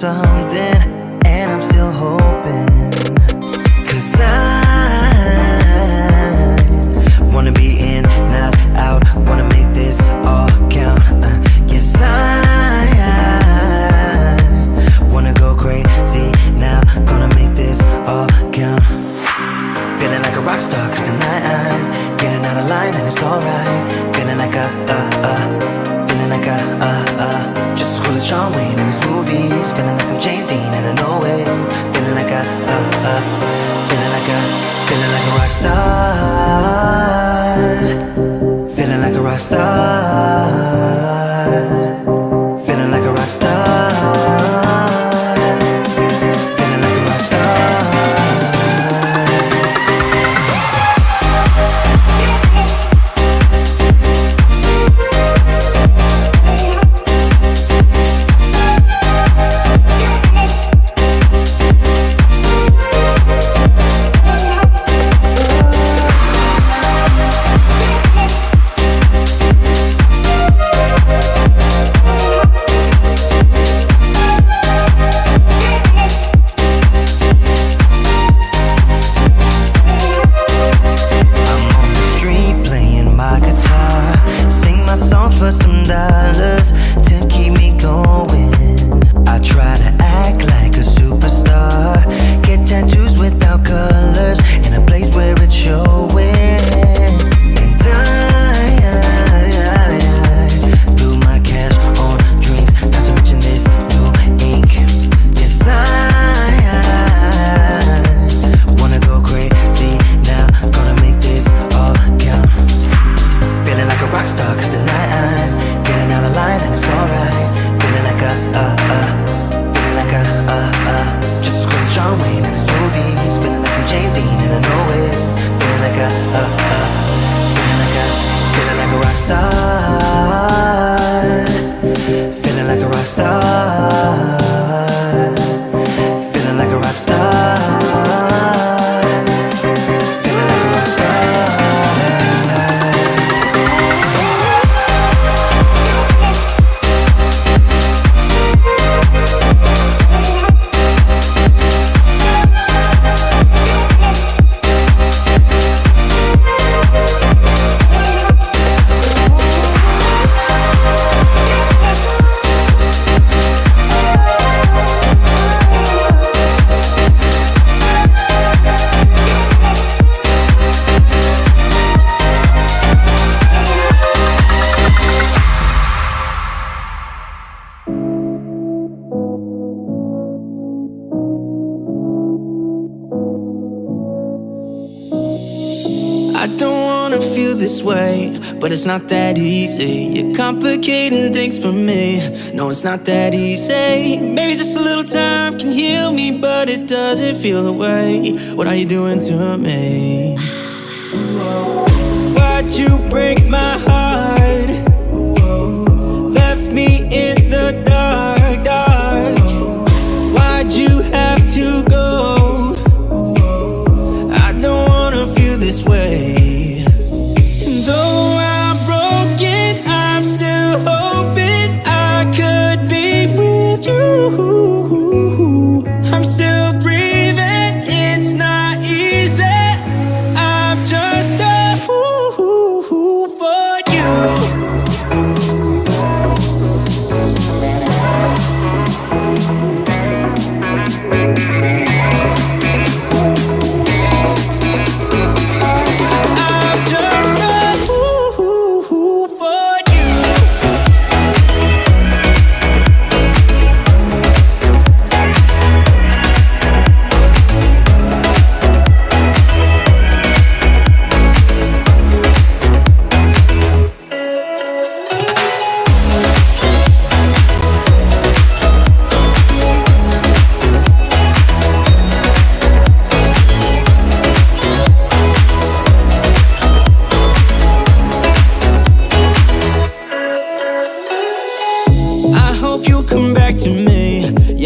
something, and I'm still hoping. 'Cause I wanna be in, not out, wanna make this all count. Yes, I wanna go crazy now, gonna make this all count. Feeling like a rock star, 'cause tonight I'm getting out of line and it's alright. Feeling like feeling like just as cool as John Wayne in his movies. Feeling like I'm James Dean and I know it. Feeling like feeling like a rock star. Feeling like a rock star. Feeling like a rock star. Feeling like a rock star. But it's not that easy. You're complicating things for me. No, it's not that easy. Maybe just a little time can heal me, but it doesn't feel the way. What are you doing to me? Why'd you break my heart? Left me in the dark, dark. Why'd you have to go? I don't wanna feel this way. Though I'm broken, I'm still hoping I could be with you. I'm still breathing, it's not easy. I'm just a fool for you.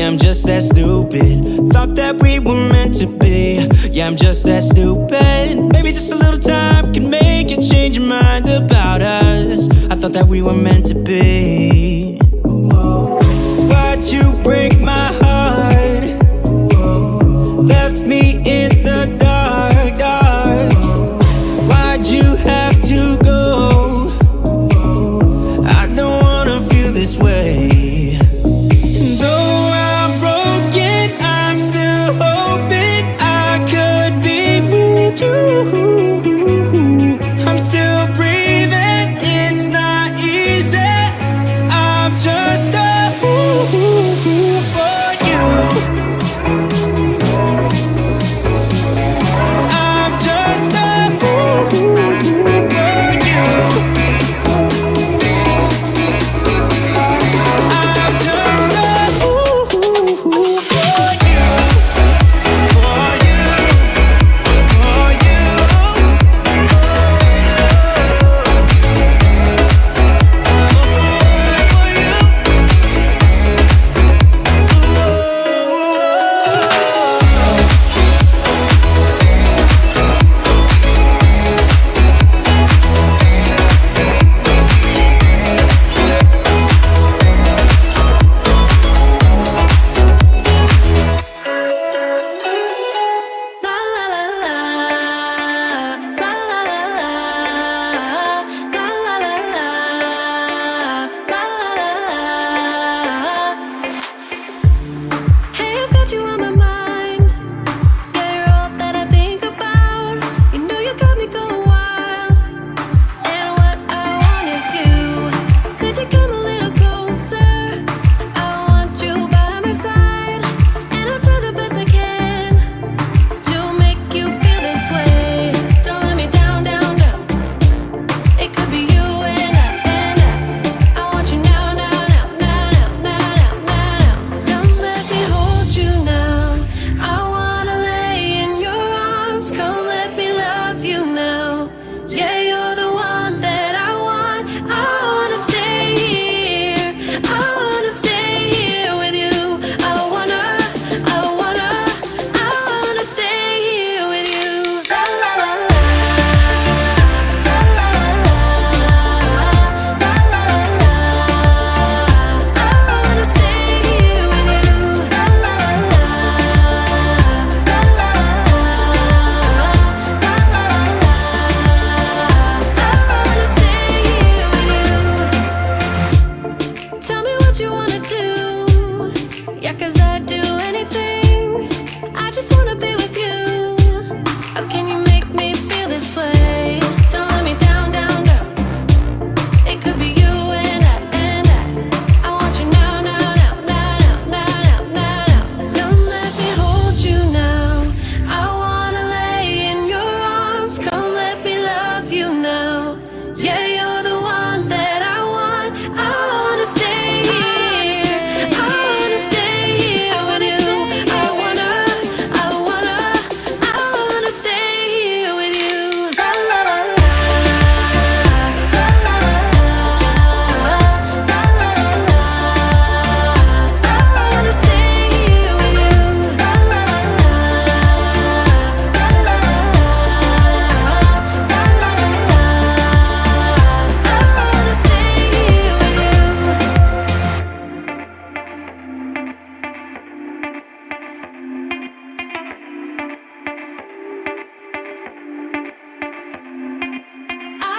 I'm just that stupid. Thought that we were meant to be. Yeah, I'm just that stupid. Maybe just a little time can make you change your mind about us. I thought that we were meant to be. Why'd you break my heart?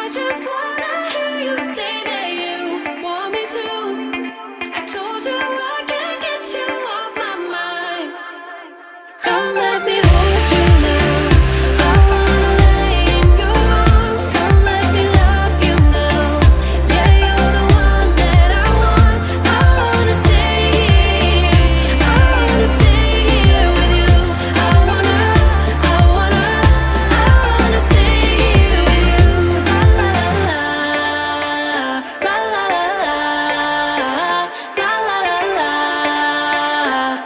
I just wanna hear you say that you want me to. I told you I can't get you off my mind. Come let me hold you now. I wanna lay in your arms. Come let me love you now. Yeah, you're the one that I want. I wanna stay here. I wanna stay here with you. I wanna stay here with you. La la la, la la la la, la la la.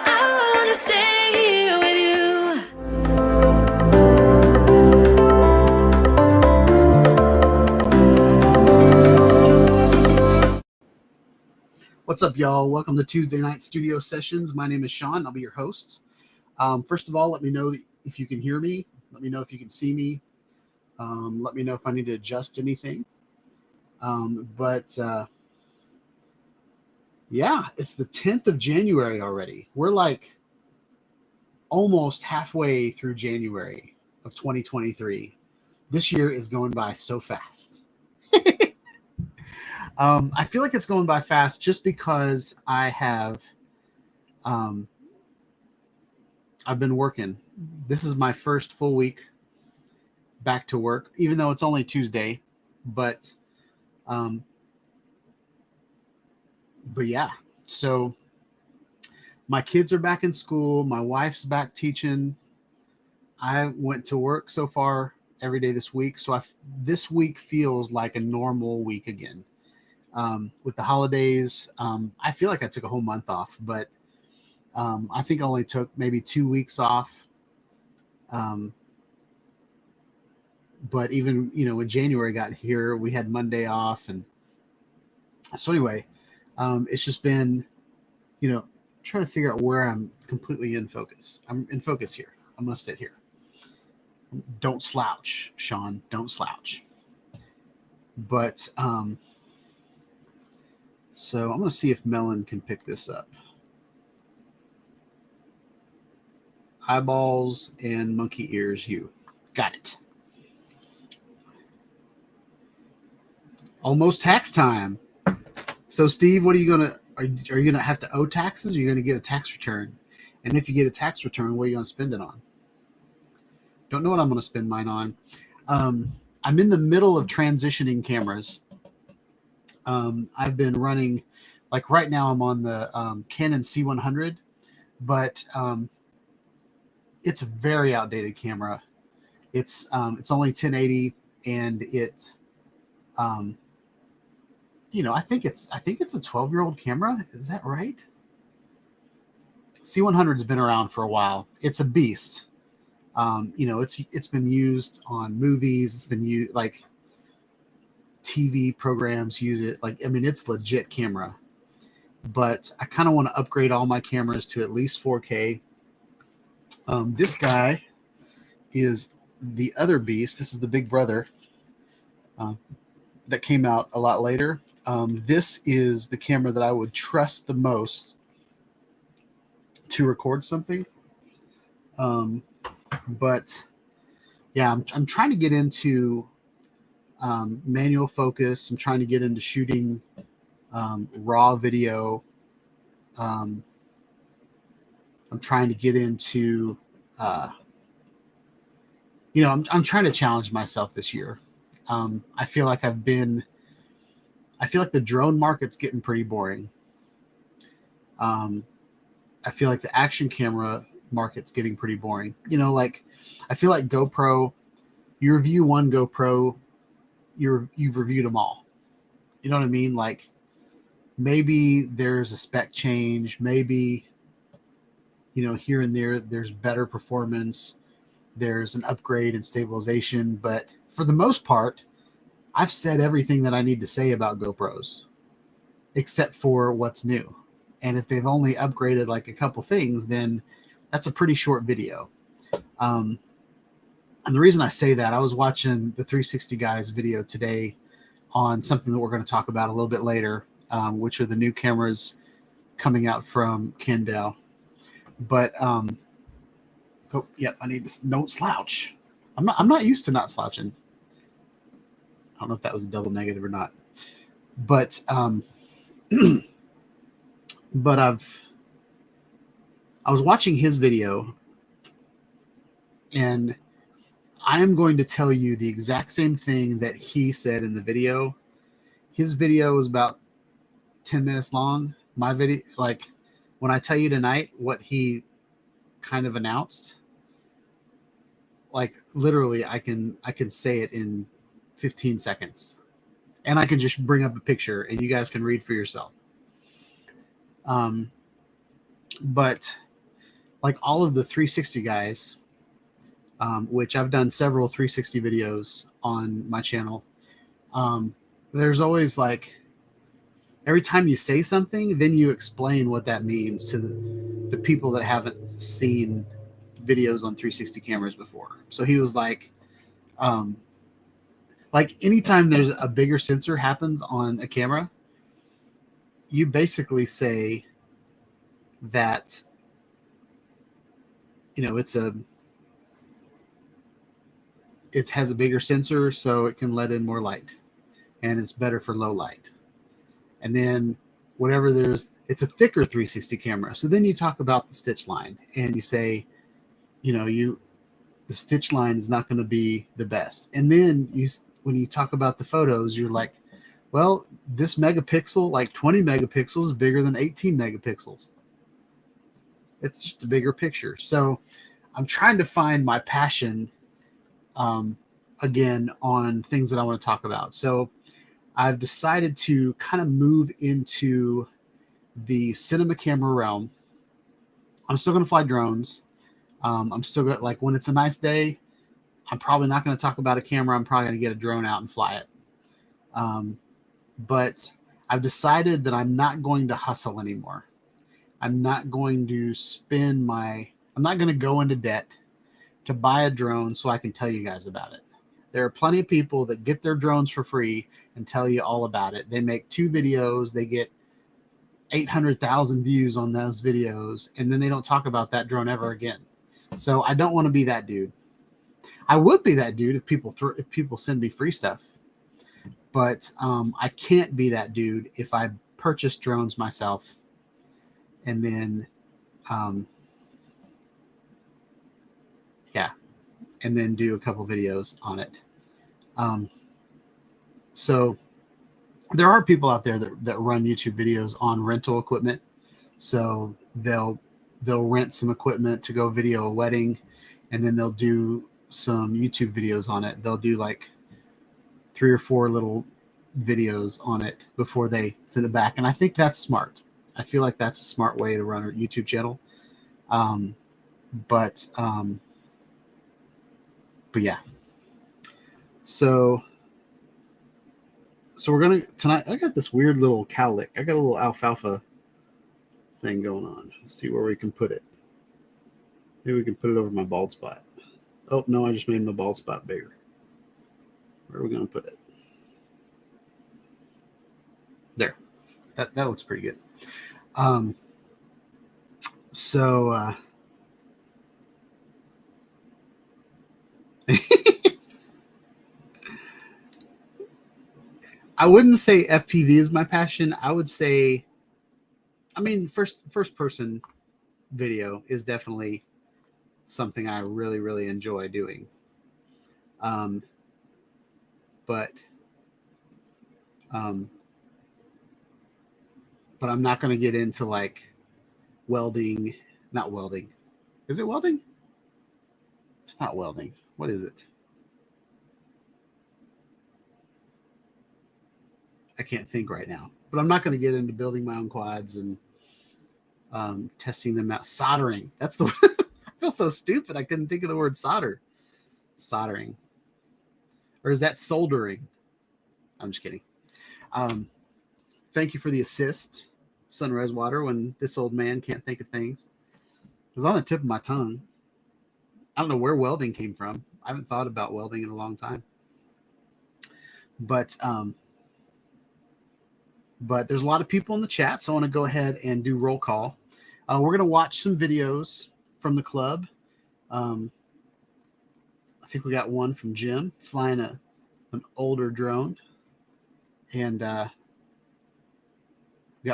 I wanna stay here with you. What's up, y'all? Welcome to Tuesday Night Studio Sessions. My name is Sean. I'll be your host. First of all, let me know if you can hear me. Let me know if you can see me. Let me know if I need to adjust anything. Yeah, it's the 10th of January already. We're like almost halfway through January of 2023. This year is going by so fast. I feel like it's going by fast just because I've been working. This is my first full week back to work, even though it's only Tuesday, but yeah. So my kids are back in school. My wife's back teaching. I went to work so far every day this week. So this week feels like a normal week again. With the holidays, I feel like I took a whole month off, but I think I only took maybe 2 weeks off. But even, when January got here, we had Monday off. And so anyway, it's just been, trying to figure out where I'm completely in focus. I'm in focus here. I'm going to sit here. Don't slouch, Sean. Don't slouch. But, so I'm going to see if Melon can pick this up. Eyeballs and monkey ears, you. Got it. Almost tax time. So, Steve, what are you going to, are you going to have to owe taxes, or are you going to get a tax return? And if you get a tax return, what are you going to spend it on? Don't know what I'm going to spend mine on. I'm in the middle of transitioning cameras. I've been running, like right now I'm on the Canon C100, but it's a very outdated camera. It's only 1080, and it, I think it's a 12-year-old camera. Is that right? C100's been around for a while. It's a beast. It's been used on movies. It's been used, like, TV programs use it. It's legit camera. But I kind of want to upgrade all my cameras to at least 4K. This guy is the other beast. This is the big brother that came out a lot later. This is the camera that I would trust the most to record something. But yeah, I'm trying to get into manual focus. I'm trying to get into shooting raw video. I'm trying to get into, I'm trying to challenge myself this year. I feel like the drone market's getting pretty boring. I feel like the action camera market's getting pretty boring. I feel like GoPro, you review one GoPro, you've reviewed them all. You know what I mean? Like, maybe there's a spec change, maybe, here and there's better performance, there's an upgrade in stabilization, but for the most part, I've said everything that I need to say about GoPros, except for what's new. And if they've only upgraded like a couple things, then that's a pretty short video. And the reason I say that, I was watching the 360 guys video today on something that we're going to talk about a little bit later, which are the new cameras coming out from Kendall. But I need this. Don't slouch. I'm not used to not slouching. I don't know if that was a double negative or not, but but I was watching his video, and I am going to tell you the exact same thing that he said in the video. His video was about 10 minutes long. My video, like when I tell you tonight what he kind of announced, like literally I can say it in 15 seconds, and I can just bring up a picture and you guys can read for yourself. But like all of the 360 guys, which I've done several 360 videos on my channel, there's always like, every time you say something, then you explain what that means to the people that haven't seen videos on 360 cameras before. So he was like anytime there's a bigger sensor happens on a camera, you basically say that, you know, it has a bigger sensor, so it can let in more light, and it's better for low light. And then whatever it's a thicker 360 camera. So then you talk about the stitch line, and you say, you know, the stitch line is not going to be the best. And then when you talk about the photos, you're like, well, this megapixel, like 20 megapixels, is bigger than 18 megapixels. It's just a bigger picture. So I'm trying to find my passion again on things that I want to talk about. So I've decided to kind of move into the cinema camera realm. I'm still going to fly drones. I'm still going to, like, when it's a nice day, I'm probably not going to talk about a camera. I'm probably going to get a drone out and fly it. But I've decided that I'm not going to hustle anymore. I'm not going to I'm not going to go into debt to buy a drone so I can tell you guys about it. There are plenty of people that get their drones for free and tell you all about it. They make 2 videos, they get 800,000 views on those videos, and then they don't talk about that drone ever again. So I don't want to be that dude. I would be that dude if people send me free stuff, but I can't be that dude if I purchase drones myself and then and then do a couple videos on it. So there are people out there that run YouTube videos on rental equipment. So they'll rent some equipment to go video a wedding, and then they'll do some YouTube videos on it. They'll do like 3 or 4 little videos on it before they send it back. And I think that's smart. I feel like that's a smart way to run a YouTube channel. But yeah. So we're gonna tonight. I got this weird little cowlick. I got a little alfalfa thing going on. Let's see where we can put it. Maybe we can put it over my bald spot. Oh no, I just made my bald spot bigger. Where are we gonna put it? There. That looks pretty good. I wouldn't say FPV is my passion. I would say, I mean, first person video is definitely something I really, really enjoy doing. But I'm not going to get into like welding, not welding. Is it welding? It's not welding. What is it? I can't think right now, but I'm not going to get into building my own quads and testing them out. Soldering. That's the I feel so stupid. I couldn't think of the word solder. Soldering. Or is that soldering? I'm just kidding. Thank you for the assist, Sunrise Water, when this old man can't think of things. It was on the tip of my tongue. I don't know where welding came from. I haven't thought about welding in a long time. But there's a lot of people in the chat, so I want to go ahead and do roll call. We're going to watch some videos from the club. I think we got one from Jim flying a an older drone, and got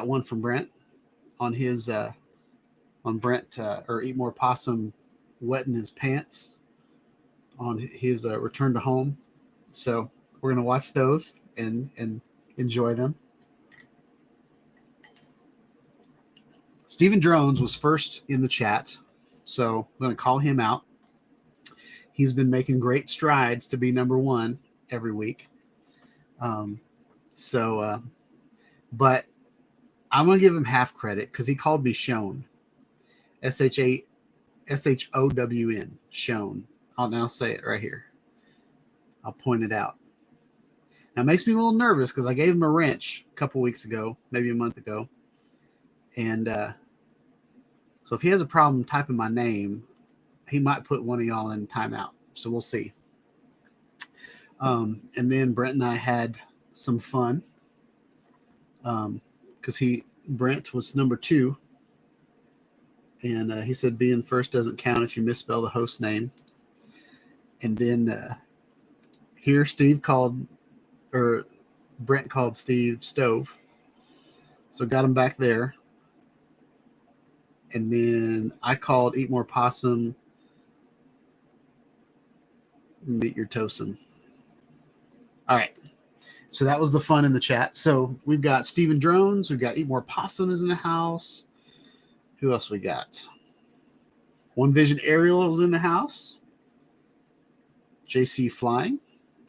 one from Brent on his or Eat More Possum wetting his pants on his return to home. So we're gonna watch those and enjoy them. Steven Drones was first in the chat, so I'm going to call him out. He's been making great strides to be number one every week. But I'm going to give him half credit because he called me Shone. SHOWN, Shone. I'll now say it right here. I'll point it out. Now it makes me a little nervous because I gave him a wrench a couple weeks ago, maybe a month ago. And so if he has a problem typing my name, he might put one of y'all in timeout. So we'll see. And then Brent and I had some fun because Brent was number 2. And he said being first doesn't count if you misspell the host name. And then here Brent called Steve Stove. So got him back there. And then I called Eat More Possum, Meet Your Tosin. All right. So that was the fun in the chat. So we've got Steven Drones. We've got Eat More Possum is in the house. Who else we got? One Vision Aerial is in the house. JC Flying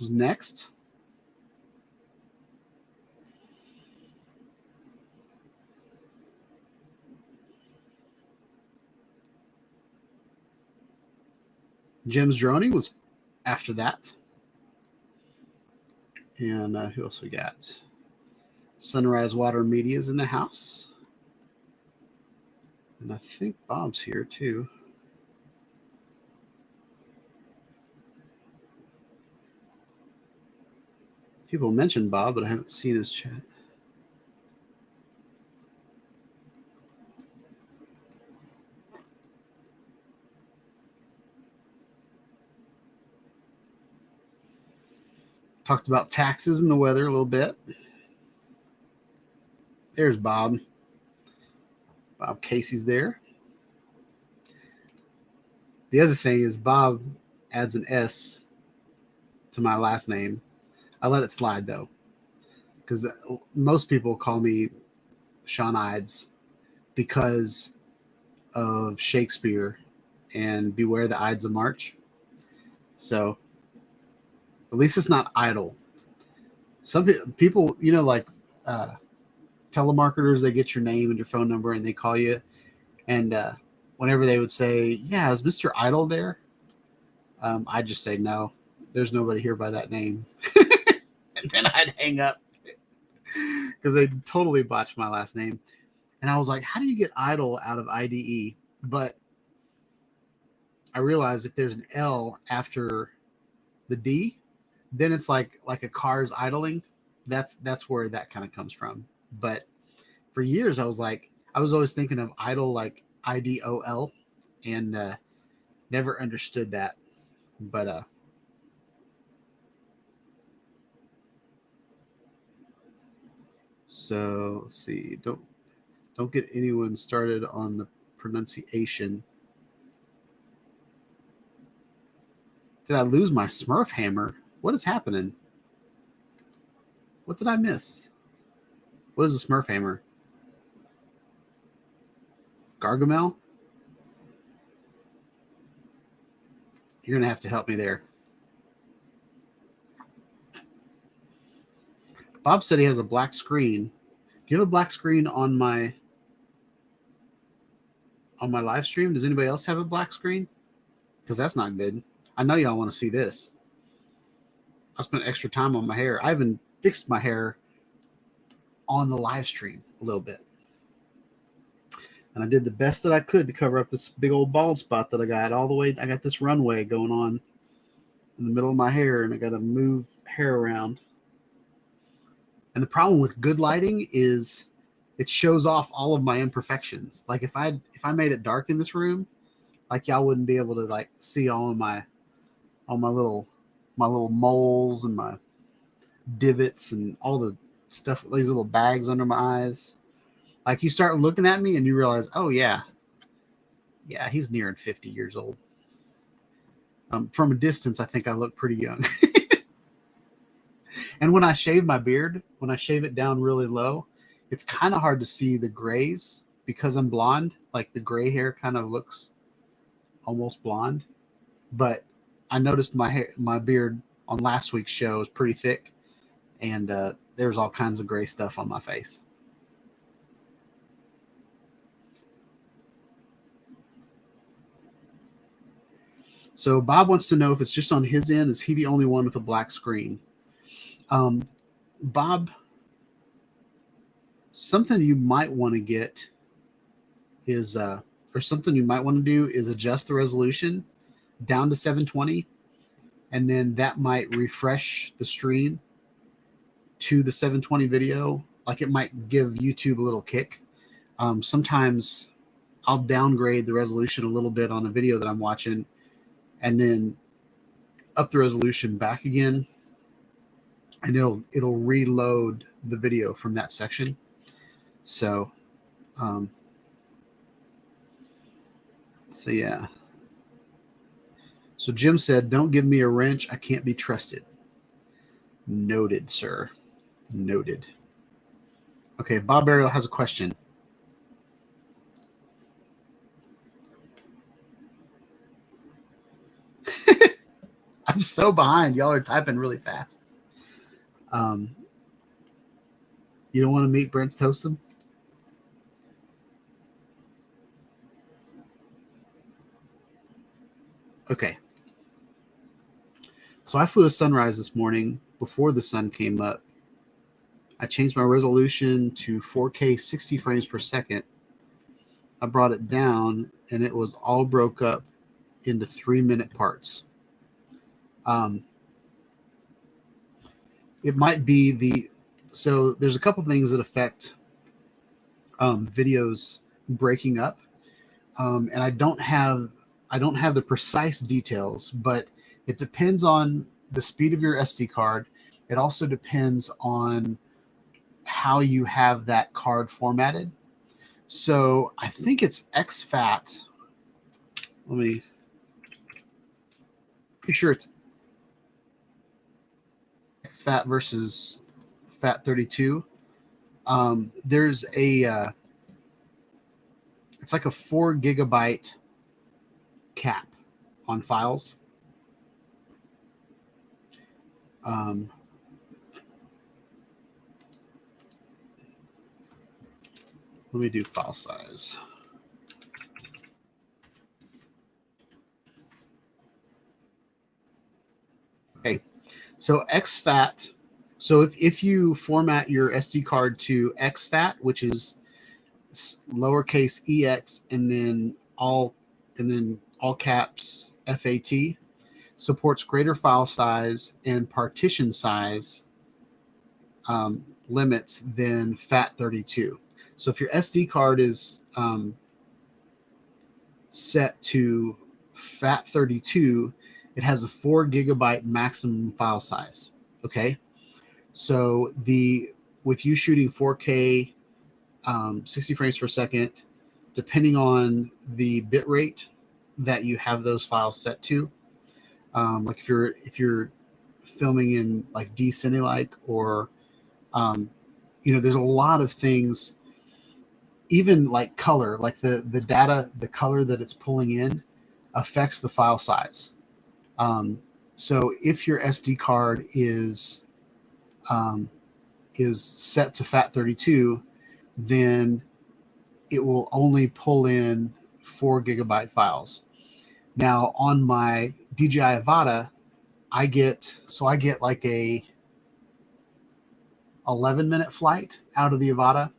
was next. Jim's Droning was after that. And who else we got? Sunrise Water Media is in the house. And I think Bob's here too. People mentioned Bob, but I haven't seen his chat. Talked about taxes and the weather a little bit. There's Bob. Bob Casey's there. The other thing is Bob adds an S to my last name. I let it slide though, because most people call me Sean Ides because of Shakespeare and Beware the Ides of March. So at least it's not idle. Some people, like telemarketers, they get your name and your phone number and they call you. And whenever they would say, yeah, is Mr. Idle there? I just say, no, there's nobody here by that name. And then I'd hang up because they totally botched my last name. And I was like, how do you get idle out of IDE? But I realized if there's an L after the D, then it's like a car's idling. That's where that kind of comes from. But for years, I was always thinking of idle like IDOL and never understood that. But so let's see. Don't get anyone started on the pronunciation. Did I lose my Smurf hammer? What is happening? What did I miss? What is a Smurf hammer? Gargamel? You're going to have to help me there. Bob said he has a black screen. Do you have a black screen on my live stream? Does anybody else have a black screen? Because that's not good. I know y'all want to see this. I spent extra time on my hair. I even fixed my hair on the live stream a little bit. And I did the best that I could to cover up this big old bald spot that I got all the way. I got this runway going on in the middle of my hair, and I got to move hair around. And the problem with good lighting is it shows off all of my imperfections. Like if I made it dark in this room, like y'all wouldn't be able to like see all of my little moles and my divots and all the stuff, these little bags under my eyes. Like you start looking at me and you realize, oh yeah, he's nearing 50 years old. From a distance, I think I look pretty young. And when I shave my beard, when I shave it down really low, it's kind of hard to see the grays because I'm blonde. Like the gray hair kind of looks almost blonde. But I noticed my beard on last week's show is pretty thick, and there's all kinds of gray stuff on my face. So Bob wants to know if it's just on his end. Is he the only one with a black screen? Bob, something you might want to get is, or something you might want to do is adjust the resolution down to 720, and then that might refresh the stream to the 720 video. Like it might give YouTube a little kick. Sometimes I'll downgrade the resolution a little bit on a video that I'm watching and then up the resolution back again, and it'll reload the video from that section. So yeah. So Jim said, don't give me a wrench. I can't be trusted. Noted, sir. Noted. Okay, Bob Ariel has a question. I'm so behind. Y'all are typing really fast. You don't want to meet Brent Tosin? Okay. So I flew a sunrise this morning before the sun came up. I changed my resolution to 4K 60 frames per second. I brought it down and it was all broke up into 3-minute parts. It might be so there's a couple things that affect videos breaking up. And I don't have the precise details, but it depends on the speed of your SD card. It also depends on how you have that card formatted. So I think it's exFAT. Pretty sure it's exFAT versus FAT32. There's it's like a 4 gigabyte cap on files. Let me do file size. Okay, so exFAT. So if you format your SD card to exFAT, which is lowercase ex and then all caps FAT, supports greater file size and partition size limits than FAT32. So if your SD card is set to FAT32, it has a 4 gigabyte maximum file size. Okay, so with you shooting 4K 60 frames per second, depending on the bit rate that you have those files set to, like if you're filming in like D-Cinelike or there's a lot of things, even like color, like the data, the color that it's pulling in affects the file size. So if your SD card is set to FAT32, then it will only pull in 4 gigabyte files. Now on my DJI Avata, I get like a 11-minute flight out of the Avata,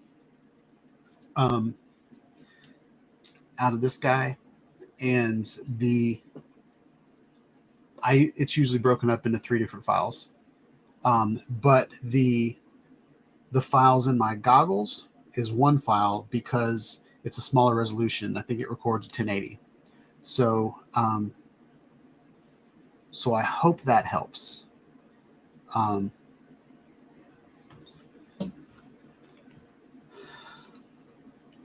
out of this guy, and it's usually broken up into 3 different files. But the files in my goggles is one file because it's a smaller resolution. I think it records 1080. So I hope that helps.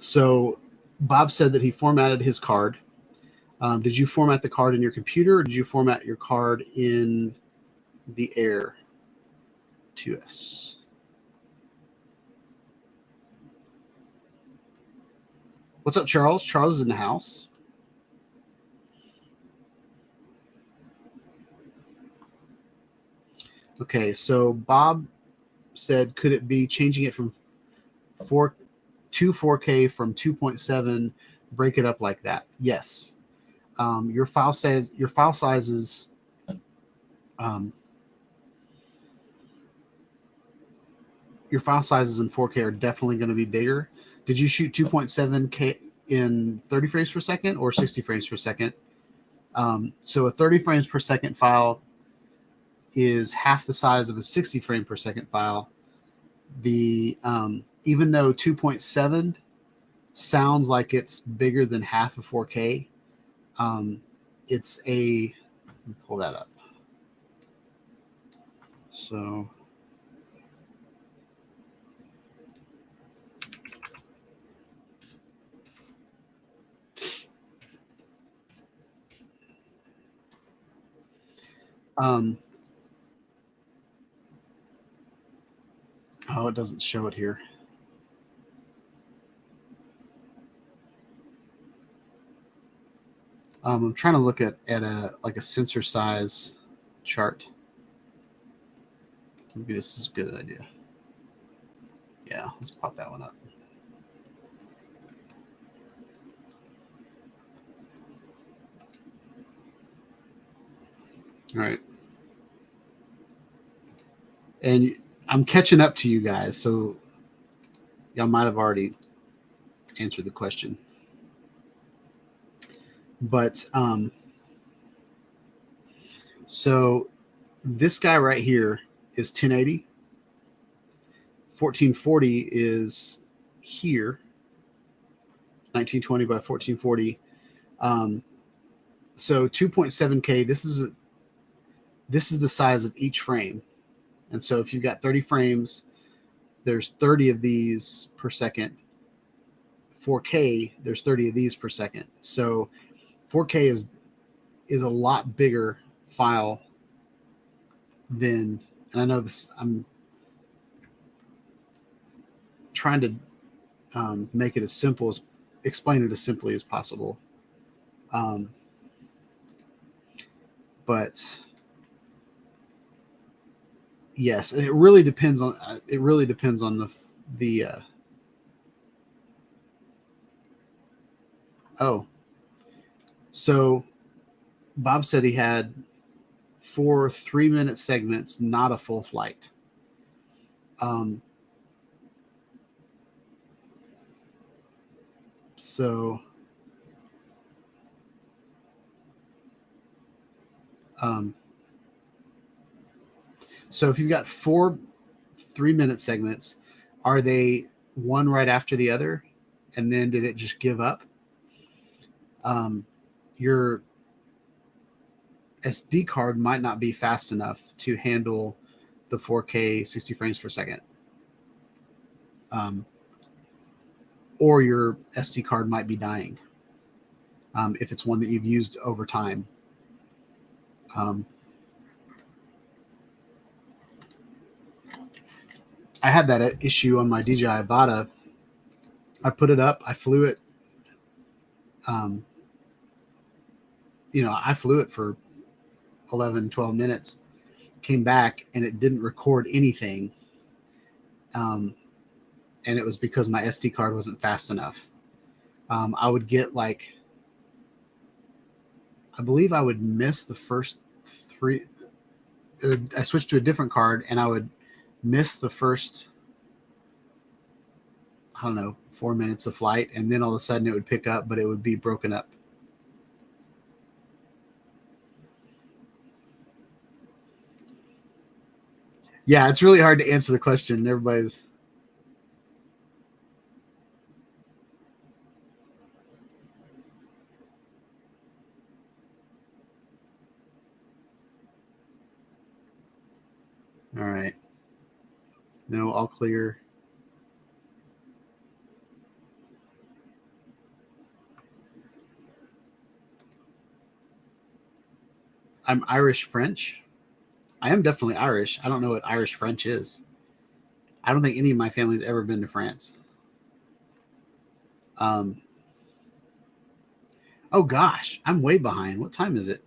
So Bob said that he formatted his card. Did you format the card in your computer, or did you format your card in the Air 2S? What's up, Charles? Charles is in the house. Okay, so Bob said, could it be changing it from 4 to 4K from 2.7, break it up like that? Yes. Your file sizes your file sizes in 4K are definitely going to be bigger. Did you shoot 2.7K in 30 frames per second or 60 frames per second? So a 30 frames per second file is half the size of a 60 frame per second file. The even though 2.7 sounds like it's bigger than half of 4K, it's a, let me pull that up. So oh, it doesn't show it here. I'm trying to look at a like a sensor size chart. Maybe this is a good idea. Yeah, let's pop that one up. All right. And I'm catching up to you guys, so y'all might have already answered the question. But so this guy right here is 1080. 1440 is here. 1920 by 1440. So 2.7K. This is the size of each frame. And so if you've got 30 frames, there's 30 of these per second. 4K, there's 30 of these per second. So 4K is a lot bigger file than, and I know this, I'm trying to make it as simple as, explain it as simply as possible. But yes, and it really depends on the oh, so Bob said he had 4 3-minute segments, not a full flight. So so if you've got 4 3-minute segments, are they one right after the other, and then did it just give up? Your SD card might not be fast enough to handle the 4K 60 frames per second. Or your SD card might be dying if it's one that you've used over time. I had that issue on my DJI Avata. I put it up, I flew it. I flew it for 11, 12 minutes, came back, and it didn't record anything. And it was because my SD card wasn't fast enough. I would get like, I believe I would miss the first 3. I switched to a different card, and I would miss the first, I don't know, 4 minutes of flight, and then all of a sudden it would pick up, but it would be broken up. Yeah, it's really hard to answer the question. Everybody's. All right. No, all clear. I'm Irish French. I am definitely Irish. I don't know what Irish French is. I don't think any of my family's ever been to France. Oh gosh, I'm way behind. What time is it?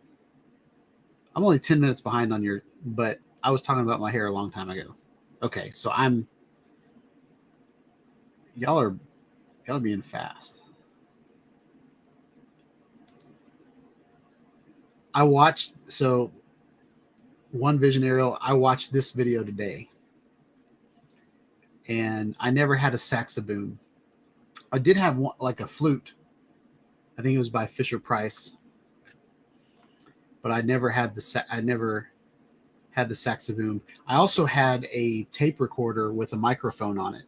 I'm only 10 minutes behind on your, but I was talking about my hair a long time ago. Okay, so y'all are being fast. I watched, so One Vision Aerial, I watched this video today. And I never had a saxoboom. I did have one, like a flute. I think it was by Fisher Price. But I never had the saxoboom. I also had a tape recorder with a microphone on it.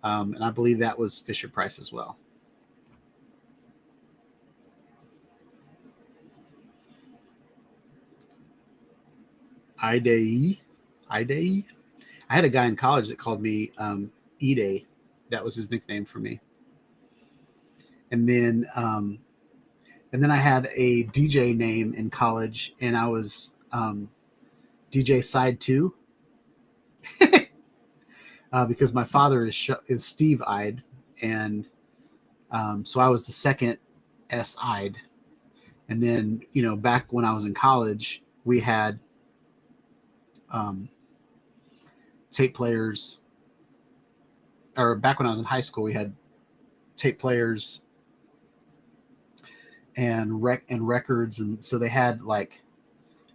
And I believe that was Fisher Price as well. Idei. I had a guy in college that called me E-Day. That was his nickname for me. And then I had a DJ name in college, and I was DJ Side 2 because my father is Steve-eyed, and so I was the second S-eyed. And then, you know, back when I was in college, we had tape players, or back when I was in high school, we had tape players and records, and so they had like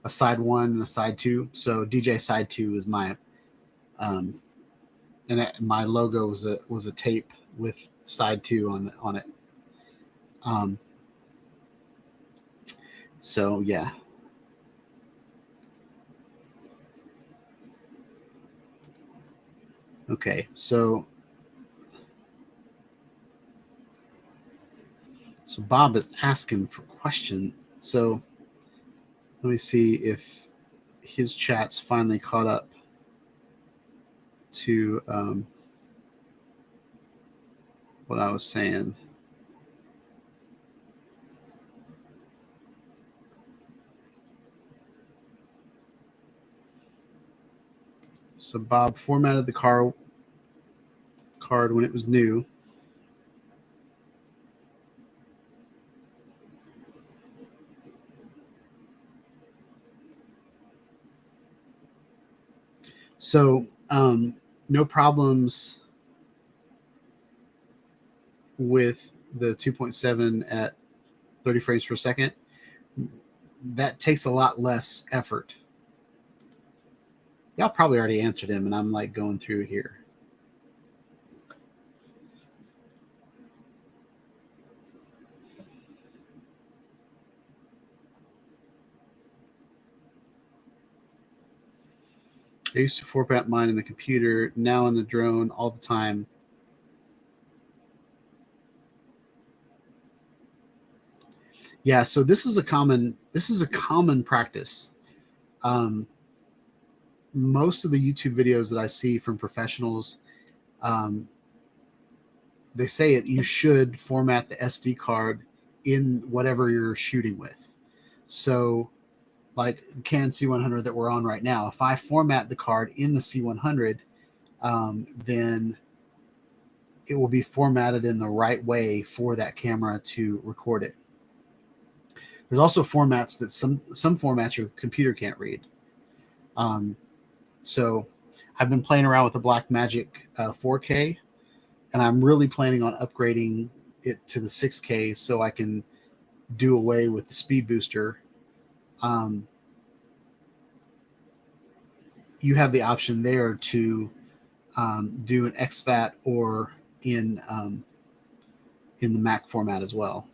a side 1 and a side 2. So DJ Side 2 is my and my logo was a tape with side 2 on it. So yeah. Okay, so Bob is asking for question. So let me see if his chat's finally caught up to what I was saying. So Bob formatted the card when it was new. So no problems with the 2.7 at 30 frames per second. That takes a lot less effort. Y'all probably already answered him, and I'm like going through here. I used to format mine in the computer, now in the drone all the time. Yeah, so this is a common practice. Most of the YouTube videos that I see from professionals, they say it, you should format the SD card in whatever you're shooting with. So like Canon C100 that we're on right now, if I format the card in the C100, then it will be formatted in the right way for that camera to record it. There's also formats that some formats your computer can't read. So I've been playing around with the Blackmagic 4K, and I'm really planning on upgrading it to the 6K so I can do away with the speed booster. You have the option there to do an exFAT or in the Mac format as well.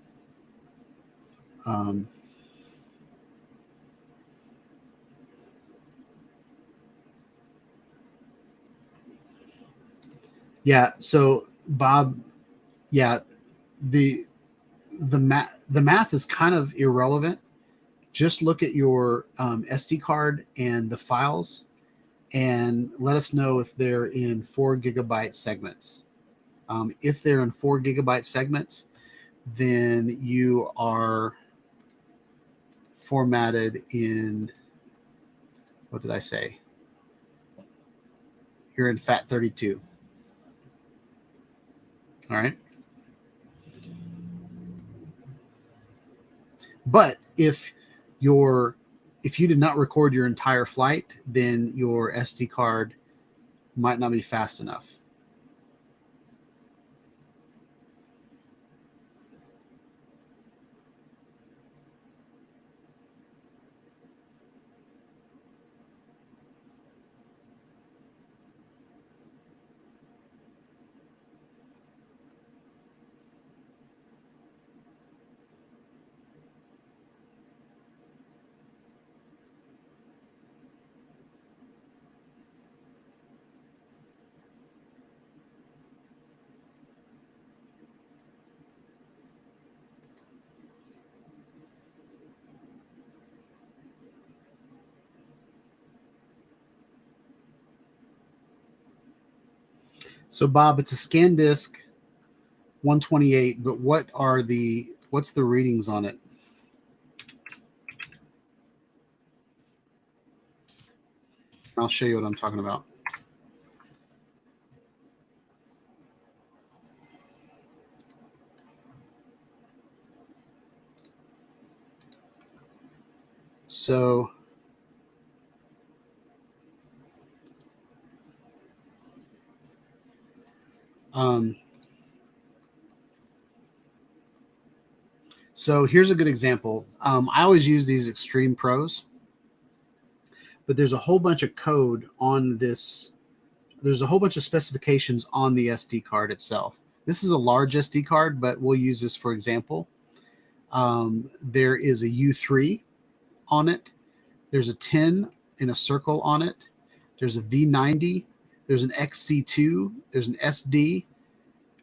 Yeah. So Bob, yeah, the math is kind of irrelevant. Just look at your SD card and the files, and let us know if they're in 4 gigabyte segments. If they're in 4 gigabyte segments, then you are formatted in, what did I say? You're in FAT32. All right. But if you did not record your entire flight, then your SD card might not be fast enough. So Bob, it's a ScanDisk 128, but what's the readings on it? I'll show you what I'm talking about. So so here's a good example. I always use these Extreme Pros, but there's a whole bunch of code on this. There's a whole bunch of specifications on the SD card itself. This is a large SD card, but we'll use this for example. There is a U3 on it. There's a 10 in a circle on it. There's a V90. There's an XC2. There's an SD.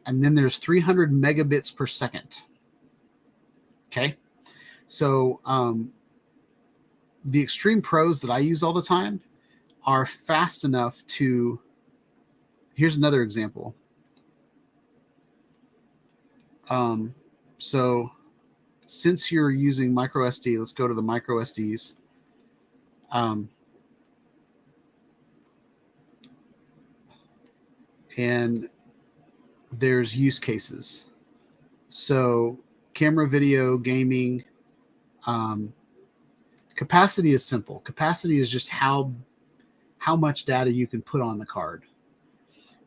And then there's 300 megabits per second. Okay. So the Extreme Pros that I use all the time are fast enough to, here's another example. So since you're using micro SD, let's go to the micro SDs. And there's use cases. So camera, video, gaming. Capacity is simple. Capacity is just how much data you can put on the card.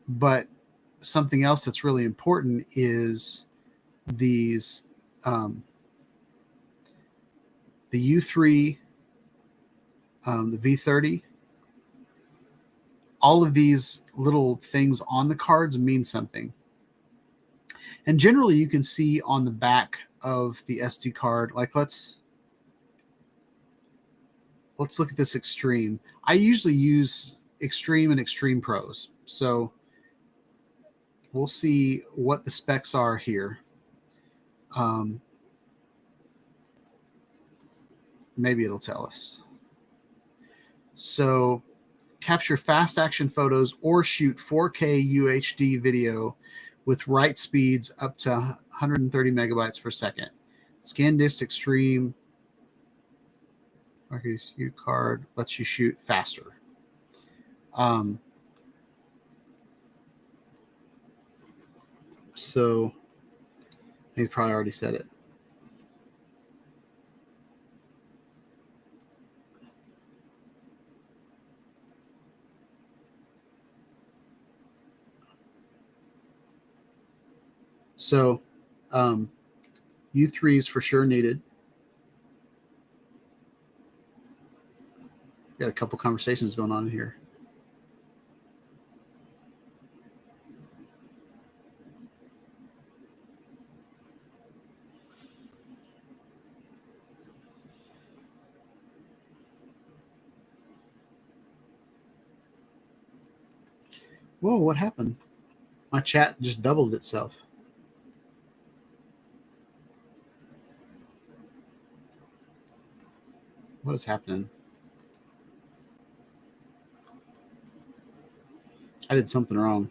But something else that's really important is these the U3, the V30. All of these little things on the cards mean something. And generally you can see on the back of the SD card, like let's look at this Extreme. I usually use Extreme and Extreme Pros. So we'll see what the specs are here. Maybe it'll tell us. So capture fast action photos or shoot 4K UHD video with write speeds up to 130 megabytes per second. ScanDisk Extreme RQ card lets you shoot faster. So he's probably already said it. So U3 is for sure needed. Got a couple conversations going on here. Whoa, what happened? My chat just doubled itself. What is happening? I did something wrong.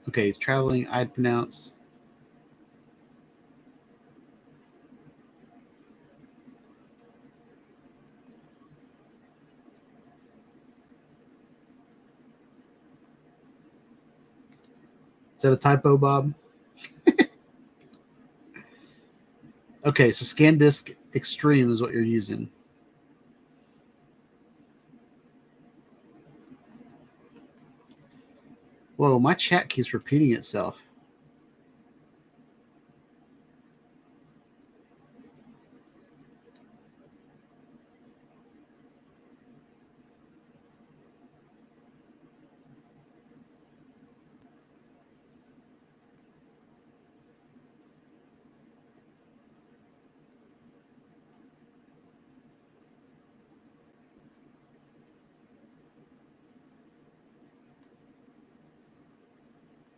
Okay, he's traveling. I'd pronounce. Is that a typo, Bob? Okay, so ScanDisk Extreme is what you're using. Whoa, my chat keeps repeating itself.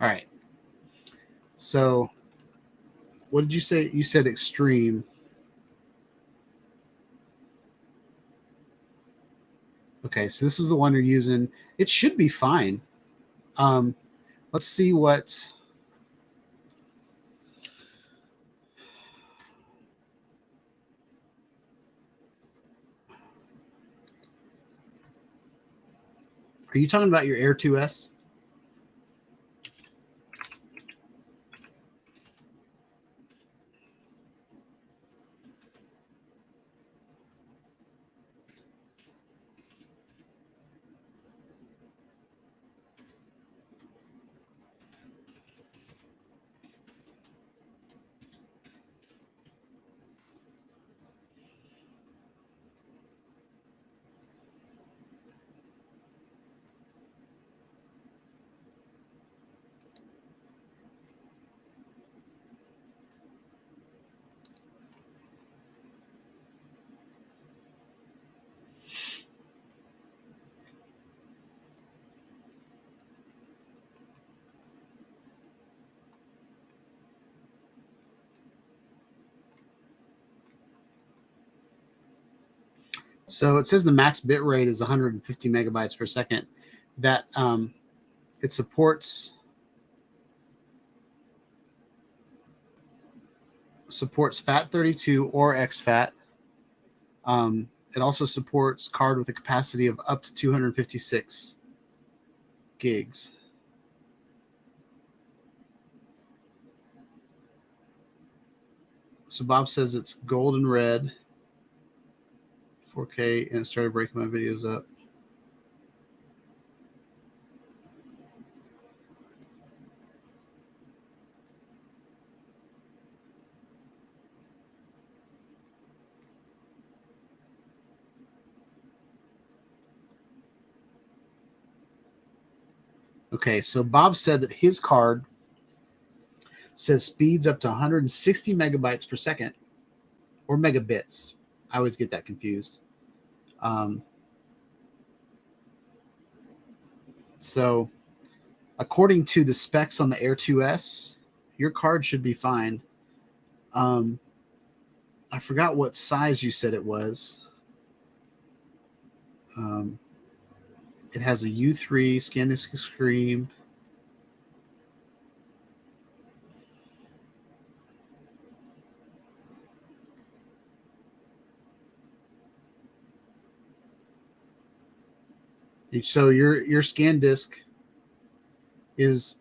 All right. So what did you say? You said extreme. Okay, so this is the one you're using. It should be fine. Let's see what. Are you talking about your Air 2S? So it says the max bit rate is 150 megabytes per second. That it supports FAT32 or exFAT. It also supports card with a capacity of up to 256 gigs. So Bob says it's gold and red, 4K, and it started breaking my videos up. Okay, so Bob said that his card says speeds up to 160 megabytes per second, or megabits. I always get that confused. So according to the specs on the Air 2S, your card should be fine. I forgot what size you said it was. It has a U3 ScanDisk Extreme. So your ScanDisk is,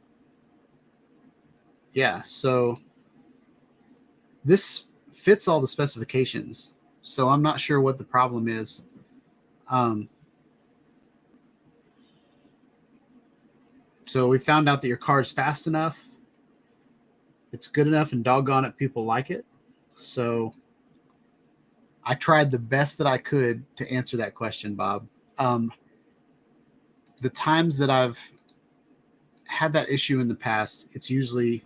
yeah. So this fits all the specifications. So I'm not sure what the problem is. So we found out that your card's fast enough. It's good enough, and doggone it, people like it. So I tried the best that I could to answer that question, Bob. The times that I've had that issue in the past, it's usually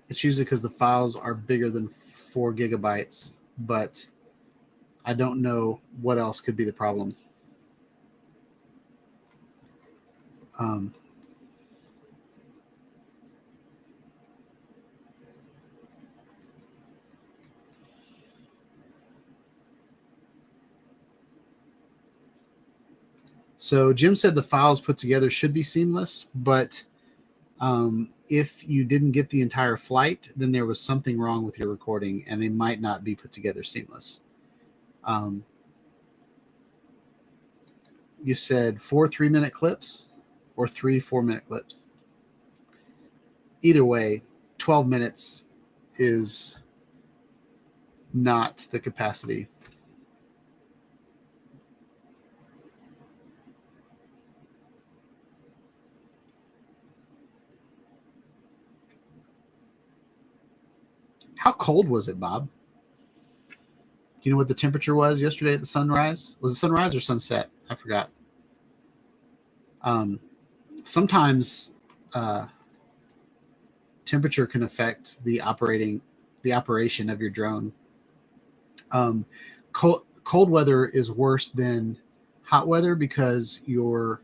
because the files are bigger than 4 gigabytes, but I don't know what else could be the problem. So Jim said the files put together should be seamless, but if you didn't get the entire flight, then there was something wrong with your recording, and they might not be put together seamless. you said 4 3-minute clips or 3 4-minute clips. Either way, 12 minutes is not the capacity. How cold was it, Bob? Do you know what the temperature was yesterday at the sunrise? Was it sunrise or sunset? I forgot. Sometimes temperature can affect the operation of your drone. Cold weather is worse than hot weather because you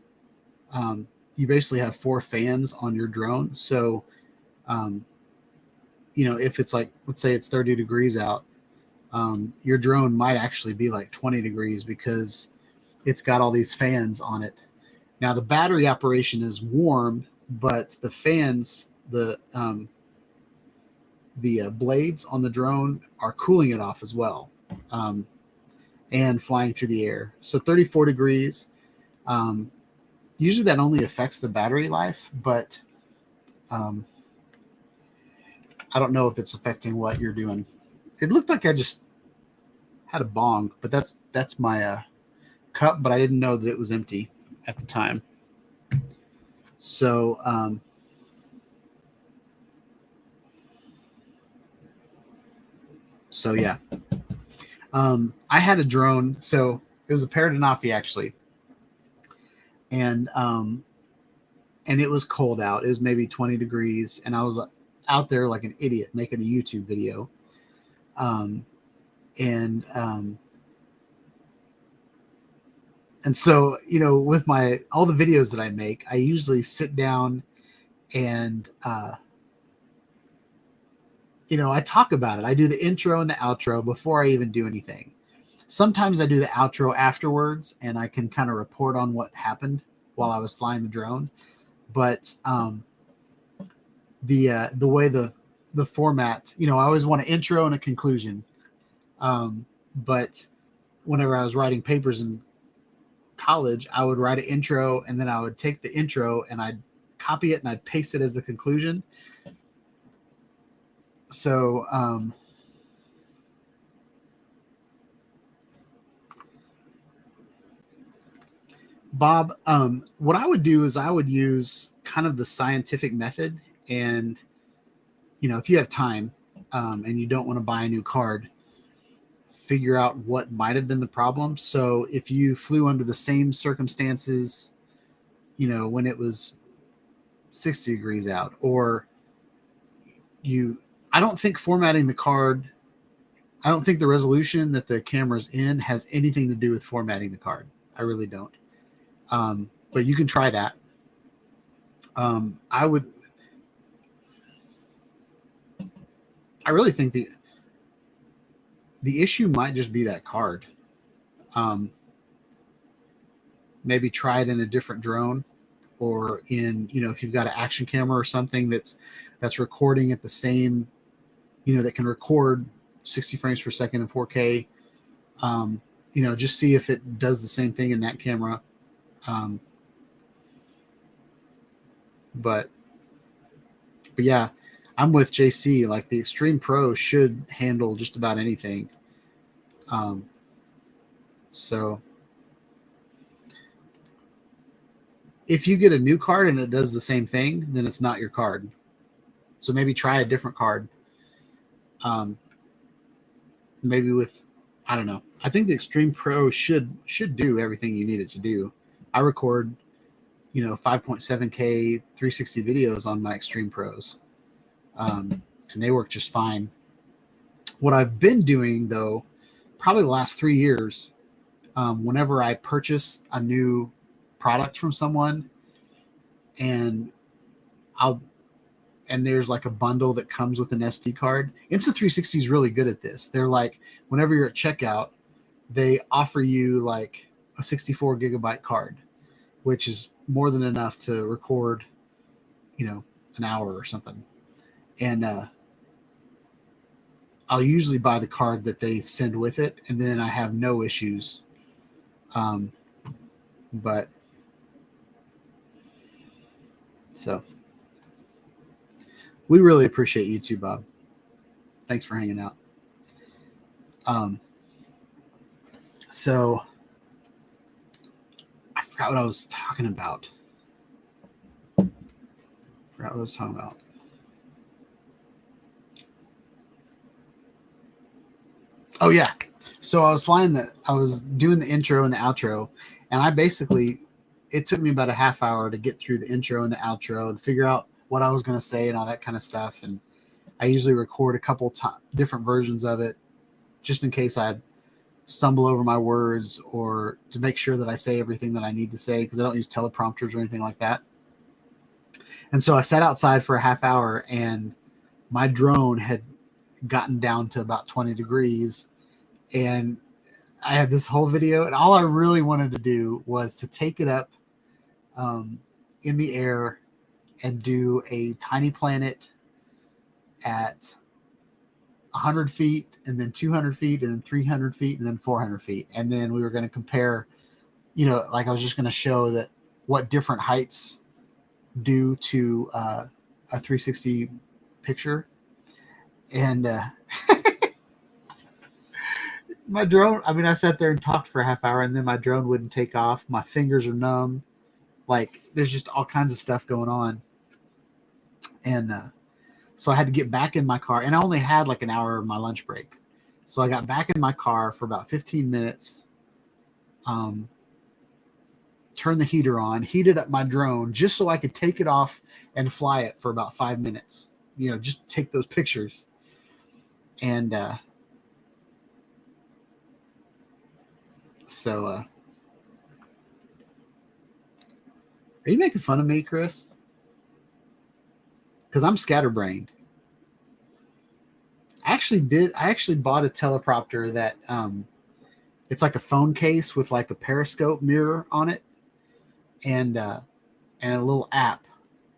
basically have 4 fans on your drone. So, if it's like, let's say it's 30 degrees out, your drone might actually be like 20 degrees because it's got all these fans on it. Now the battery operation is warm, but the fans, the blades on the drone are cooling it off as well, and flying through the air. So 34 degrees. Usually that only affects the battery life, but I don't know if it's affecting what you're doing. It looked like I just had a bong, but that's my cup, but I didn't know that it was empty at the time. So yeah. I had a drone, so it was a Paradenofi actually. And it was cold out. It was maybe 20 degrees, and I was out there like an idiot making a YouTube video. And so, with all the videos that I make, I usually sit down and, I talk about it. I do the intro and the outro before I even do anything. Sometimes I do the outro afterwards, and I can kind of report on what happened while I was flying the drone. But the way the format, I always want an intro and a conclusion. But whenever I was writing papers in college, I would write an intro, and then I would take the intro and I'd copy it and I'd paste it as the conclusion. So Bob, what I would do is I would use kind of the scientific method, and if you have time and you don't want to buy a new card, figure out what might have been the problem. So if you flew under the same circumstances, when it was 60 degrees out, or I don't think formatting the card, I don't think the resolution that the camera's in has anything to do with formatting the card. I really don't. But you can try that. I really think the issue might just be that card. Maybe try it in a different drone, or in, if you've got an action camera or something that's recording at the same, that can record 60 frames per second in 4K. Just see if it does the same thing in that camera. But yeah, I'm with JC. Like, the Extreme Pro should handle just about anything. So if you get a new card and it does the same thing, then it's not your card. So maybe try a different card. Maybe with, I don't know. I think the Extreme Pro should do everything you need it to do. I record, 5.7K 360 videos on my Extreme Pros. And they work just fine. What I've been doing, though, probably the last 3 years, whenever I purchase a new product from someone, and there's like a bundle that comes with an SD card. Insta360 is really good at this. They're like, whenever you're at checkout, they offer you like a 64 gigabyte card, which is more than enough to record, an hour or something. And I'll usually buy the card that they send with it, and then I have no issues. But so we really appreciate you too, Bob. Thanks for hanging out. So I forgot what I was talking about. Oh yeah. So I was doing the intro and the outro, and it took me about a half hour to get through the intro and the outro and figure out what I was going to say and all that kind of stuff. And I usually record a couple different versions of it just in case I stumble over my words, or to make sure that I say everything that I need to say, because I don't use teleprompters or anything like that. And so I sat outside for a half hour, and my drone had gotten down to about 20 degrees, and I had this whole video, and all I really wanted to do was to take it up in the air and do a tiny planet at 100 feet, and then 200 feet, and then 300 feet, and then 400 feet. And then we were going to compare, like I was just going to show that what different heights do to a 360 picture. And my drone, I sat there and talked for a half hour, and then my drone wouldn't take off. My fingers are numb. Like, there's just all kinds of stuff going on. And so I had to get back in my car, and I only had like an hour of my lunch break. So I got back in my car for about 15 minutes, turned the heater on, heated up my drone just so I could take it off and fly it for about 5 minutes, just take those pictures. And so are you making fun of me, Chris? Because I'm scatterbrained. I actually bought a teleprompter that it's like a phone case with like a periscope mirror on it, and a little app.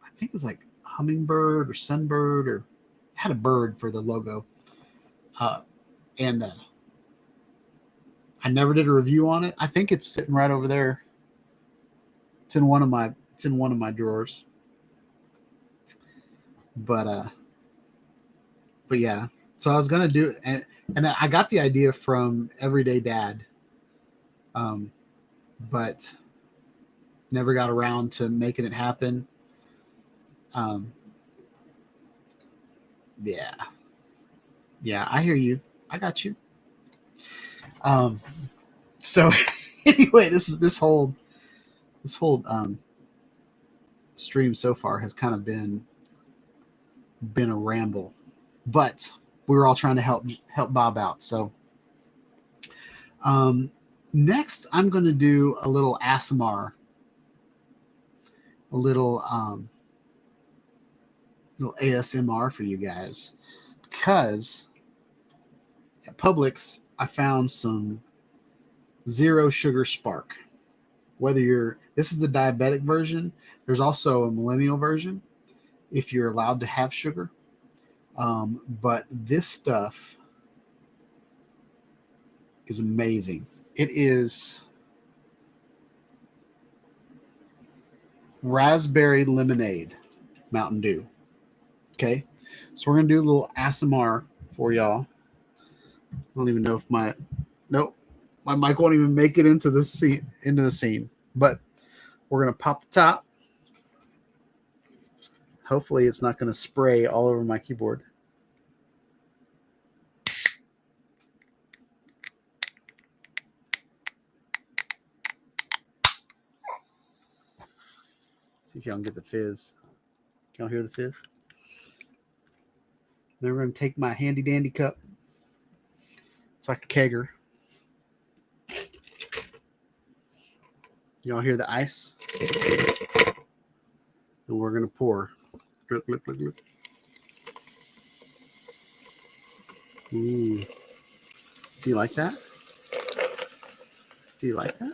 I think it was like Hummingbird or Sunbird, or had a bird for the logo. And I never did a review on it. I think it's sitting right over there. It's in one of my drawers. But yeah. So I was gonna do it, and I got the idea from Everyday Dad, but never got around to making it happen. Yeah, I hear you. I got you. So anyway, this whole stream so far has kind of been a ramble, but we were all trying to help Bob out. So next I'm going to do a little ASMR, a little ASMR for you guys, because at Publix I found some zero sugar spark. This is the diabetic version. There's also a millennial version if you're allowed to have sugar. But this stuff is amazing. It is raspberry lemonade Mountain Dew. Okay, so we're gonna do a little ASMR for y'all. I don't even know if my mic won't even make it into the scene, but we're gonna pop the top. Hopefully it's not gonna spray all over my keyboard. See if y'all can get the fizz. Can y'all hear the fizz? Then we're going to take my handy dandy cup. It's like a kegger. Y'all hear the ice? And we're going to pour. Look, look, look, look. Ooh. Do you like that? Do you like that?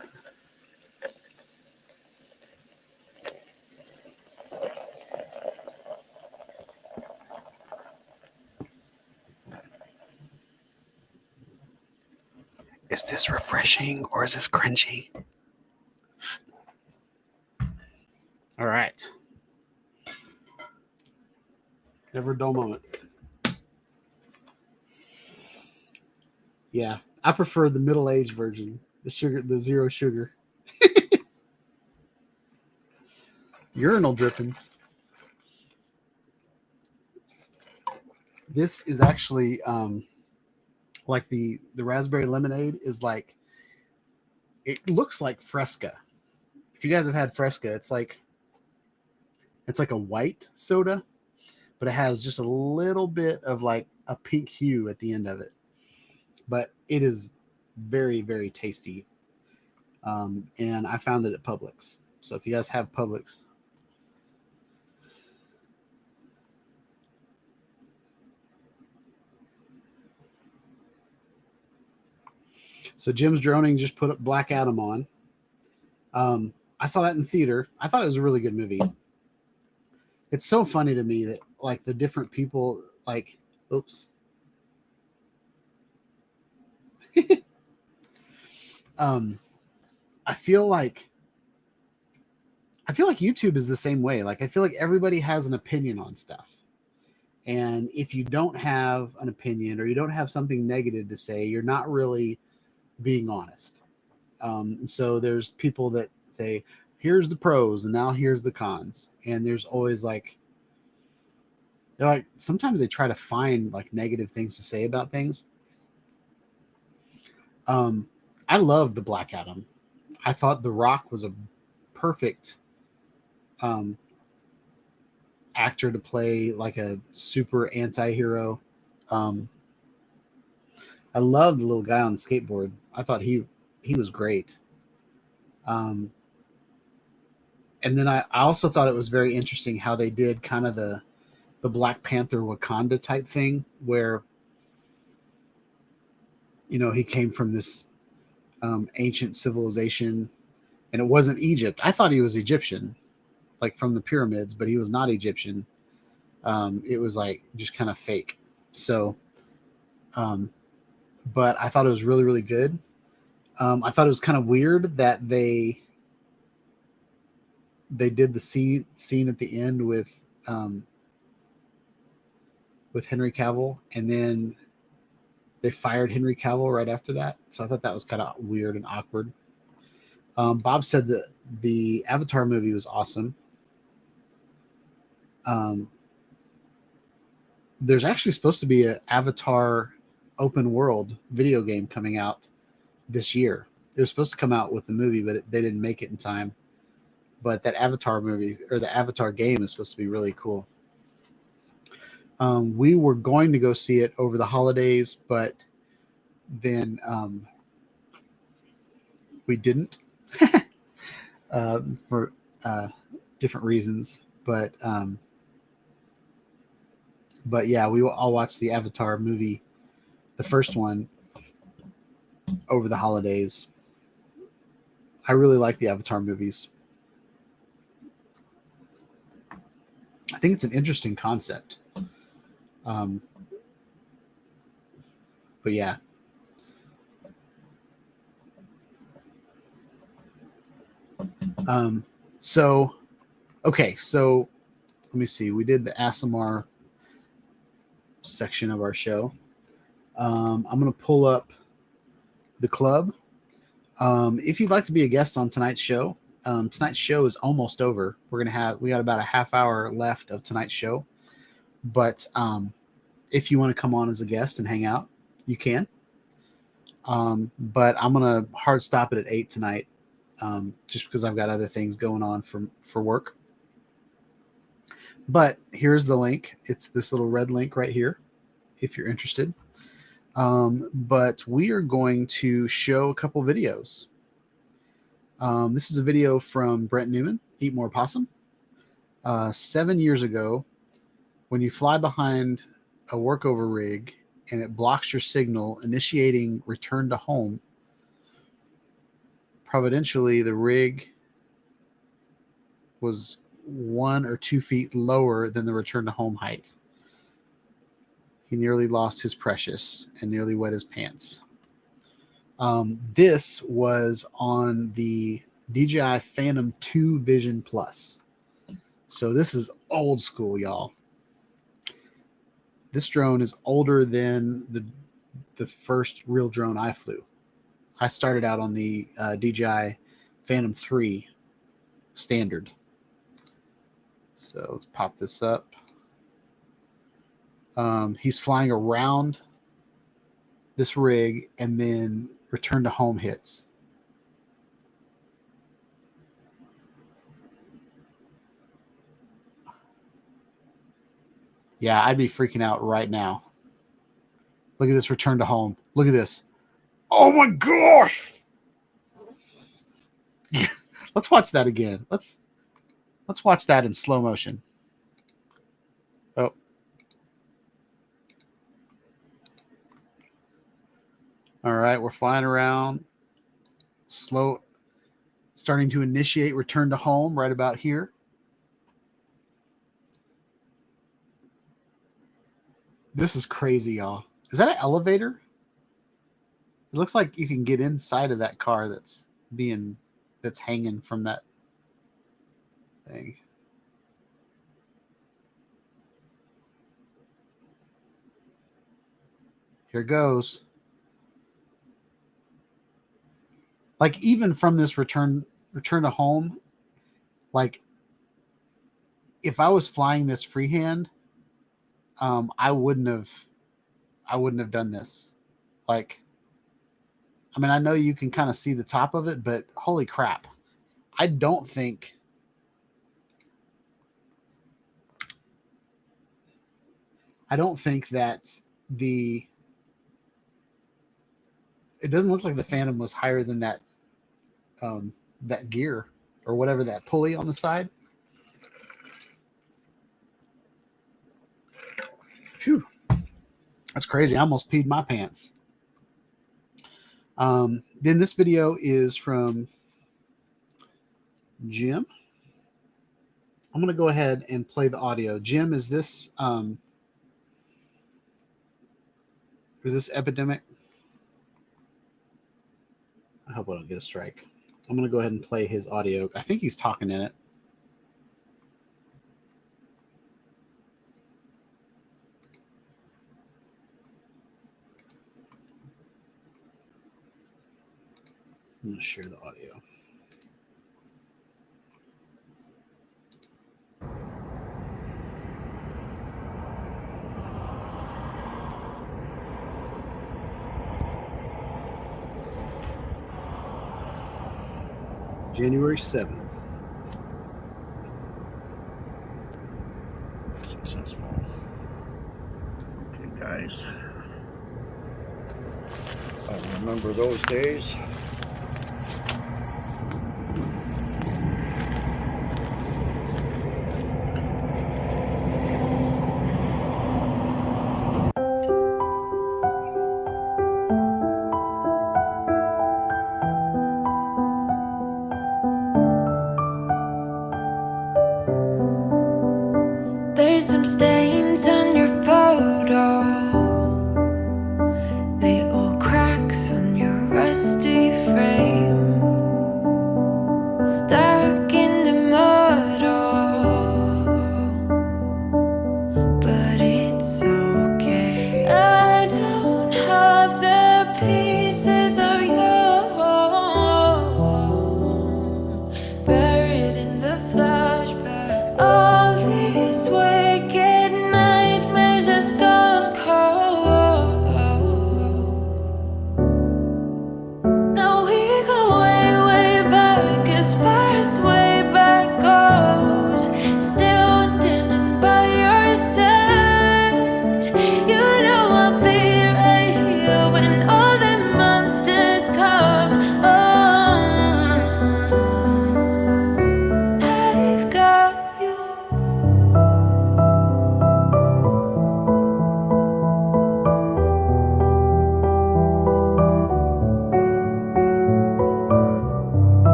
Is this refreshing or is this cringy? All right. Never a dull moment. Yeah, I prefer the middle-aged version, the zero sugar. Urinal drippings. This is actually like the raspberry lemonade is like, it looks like Fresca. If you guys have had Fresca, it's like a white soda, but it has just a little bit of like a pink hue at the end of it. But it is very, very tasty. And I found it at Publix. So if you guys have Publix, so Jim's droning just put up Black Adam on. I saw that in theater. I thought it was a really good movie. It's so funny to me that like the different people, like, oops. I feel like YouTube is the same way. Like I feel like everybody has an opinion on stuff. And if you don't have an opinion or you don't have something negative to say, you're not really being honest. And so there's people that say, here's the pros and now here's the cons. And there's always like, they're like, sometimes they try to find like negative things to say about things. I love the Black Adam. I thought The Rock was a perfect actor to play like a super anti-hero. I love the little guy on the skateboard. I thought he was great. And then I also thought it was very interesting how they did kind of the Black Panther Wakanda type thing where, you know, he came from this ancient civilization and it wasn't Egypt. I thought he was Egyptian, like from the pyramids, but he was not Egyptian. It was like just kind of fake. So, but I thought it was really, really good. I thought it was kind of weird that they did the scene at the end with Henry Cavill, and then they fired Henry Cavill right after that. So I thought that was kind of weird and awkward. Bob said that the Avatar movie was awesome. There's actually supposed to be an Avatar open world video game coming out this year. It was supposed to come out with the movie, but they didn't make it in time. But that Avatar movie or the Avatar game is supposed to be really cool. We were going to go see it over the holidays, but then we didn't for different reasons. But yeah, we all watched the Avatar movie, the first one, over the holidays. I really like the Avatar movies. I think it's an interesting concept. But yeah. So let me see. We did the ASMR section of our show. I'm going to pull up the club. If you'd like to be a guest on tonight's show is almost over. We got about a half hour left of tonight's show. But if you want to come on as a guest and hang out, you can. But I'm going to hard stop it at 8 tonight, just because I've got other things going on for work. But here's the link. It's this little red link right here, if you're interested. But we are going to show a couple videos. This is a video from Brent Newman, Eat More Possum. 7 years ago, when you fly behind a workover rig and it blocks your signal initiating return to home, providentially the rig was 1 or 2 feet lower than the return to home height. He nearly lost his precious and nearly wet his pants. This was on the DJI Phantom 2 Vision Plus. So this is old school, y'all. This drone is older than the first real drone I flew. I started out on the DJI Phantom 3 standard. So let's pop this up. He's flying around this rig, and then return to home hits. Yeah, I'd be freaking out right now. Look at this return to home. Look at this. Oh my gosh. Let's watch that again. Let's watch that in slow motion. Oh. All right, we're flying around. Slow, starting to initiate return to home right about here. This is crazy, y'all. Is that an elevator? It looks like you can get inside of that car that's hanging from that thing. Here goes. Like, even from this return to home, like, if I was flying this freehand, I wouldn't have done this. Like, I mean, I know you can kind of see the top of it, but holy crap. I don't think that it doesn't look like the Phantom was higher than that that gear or whatever, that pulley on the side. Phew. That's crazy. I almost peed my pants. Then this video is from Jim. I'm going to go ahead and play the audio. Jim, is this Epidemic? I hope I don't get a strike. I'm going to go ahead and play his audio. I think he's talking in it. I'm going to share the audio. January 7th. Successful. Okay, guys. I remember those days. There's some stains on your photo, little cracks on your rusty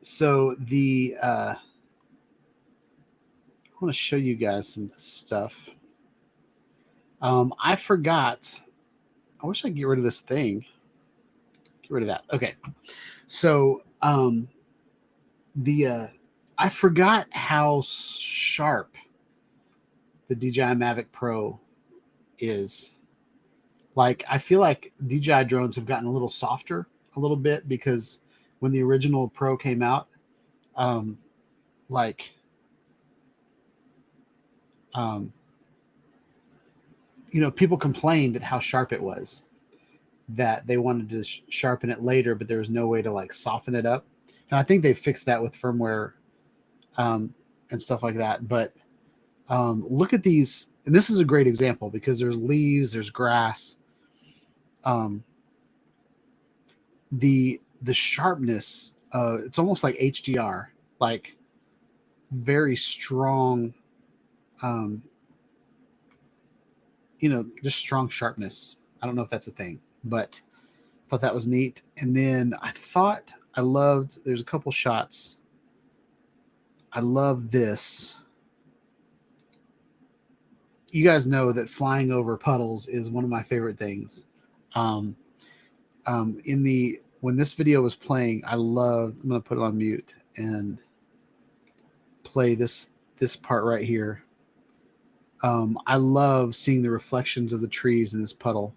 So I want to show you guys some stuff. I forgot. I wish I could get rid of this thing. Get rid of that. Okay. So I forgot how sharp the DJI Mavic Pro is. Like, I feel like DJI drones have gotten a little softer a little bit because when the original Pro came out, like, people complained at how sharp it was, that they wanted to sharpen it later, but there was no way to like soften it up. And I think they fixed that with firmware and stuff like that. But look at these, and this is a great example because there's leaves, there's grass. The sharpness, it's almost like HDR, like very strong, just strong sharpness. I don't know if that's a thing, but I thought that was neat. And then I loved, there's a couple shots. I love this. You guys know that flying over puddles is one of my favorite things. When this video was playing, I'm going to put it on mute and play this part right here. I love seeing the reflections of the trees in this puddle.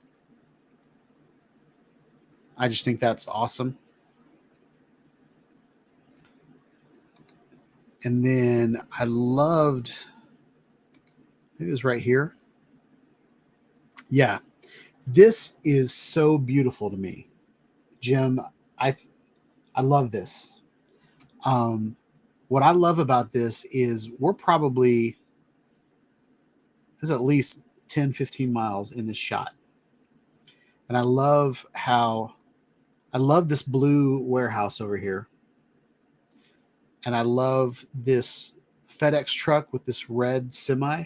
I just think that's awesome. And then I loved, it was right here. Yeah, this is so beautiful to me, Jim. I love this. What I love about this is there's at least 10, 15 miles in this shot. And I love this blue warehouse over here. And I love this FedEx truck with this red semi.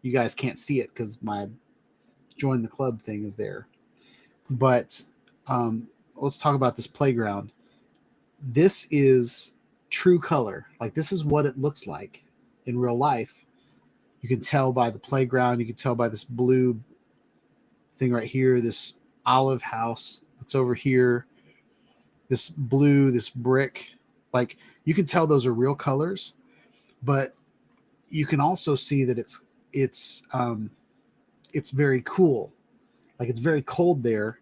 You guys can't see it because my join the club thing is there. But let's talk about this playground. This is true color. Like, this is what it looks like in real life. You can tell by the playground. You can tell by this blue thing right here, this olive house that's over here, this blue, this brick. Like, you can tell those are real colors, but you can also see that it's very cool. Like, it's very cold there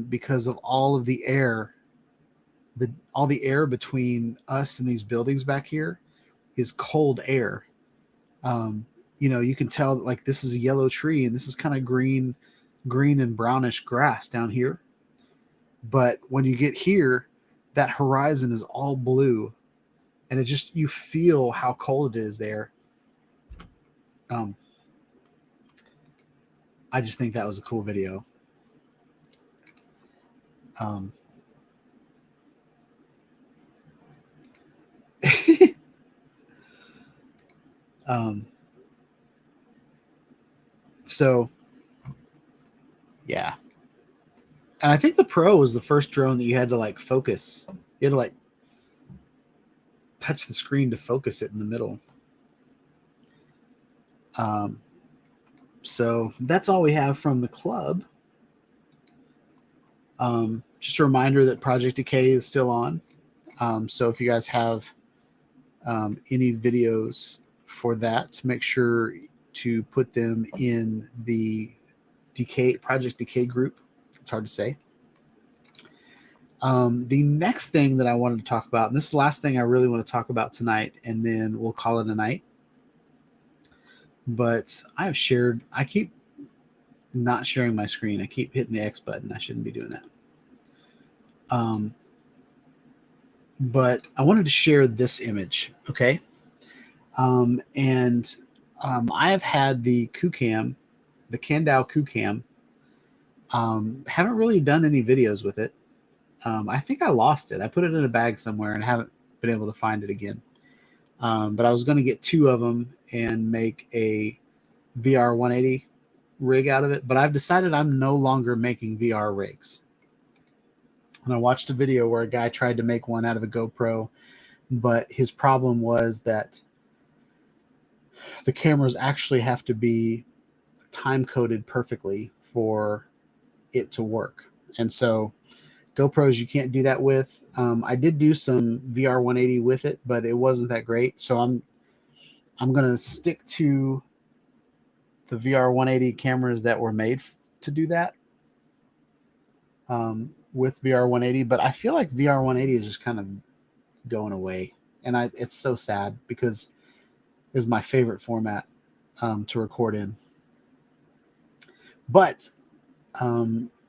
because of all of the air. All the air between us and these buildings back here is cold air. You can tell that, like, this is a yellow tree and this is kind of green and brownish grass down here. But when you get here, that horizon is all blue, and you feel how cold it is there. I just think that was a cool video. So yeah. And I think the Pro was the first drone that you had to like focus. You had to like touch the screen to focus it in the middle. So that's all we have from the club. Just a reminder that Project Decay is still on. So if you guys have any videos for that, make sure to put them in the Project Decay group. It's hard to say. The next thing that I wanted to talk about, and this is the last thing I really want to talk about tonight, and then we'll call it a night. But I keep not sharing my screen. I keep hitting the X button. I shouldn't be doing that. But I wanted to share this image, okay? I have had the KuCam, the Kandao KuCam. Haven't really done any videos with it. I think I lost it. I put it in a bag somewhere and haven't been able to find it again. But I was going to get two of them and make a VR 180 rig out of it. But I've decided I'm no longer making VR rigs. And I watched a video where a guy tried to make one out of a GoPro, but his problem was that the cameras actually have to be time coded perfectly for it to work. And so GoPros you can't do that with. I did do some VR 180 with it, but it wasn't that great. So I'm gonna stick to the VR 180 cameras that were made to do that with VR 180. But I feel like VR 180 is just kind of going away, and it's so sad because it's my favorite format to record in. But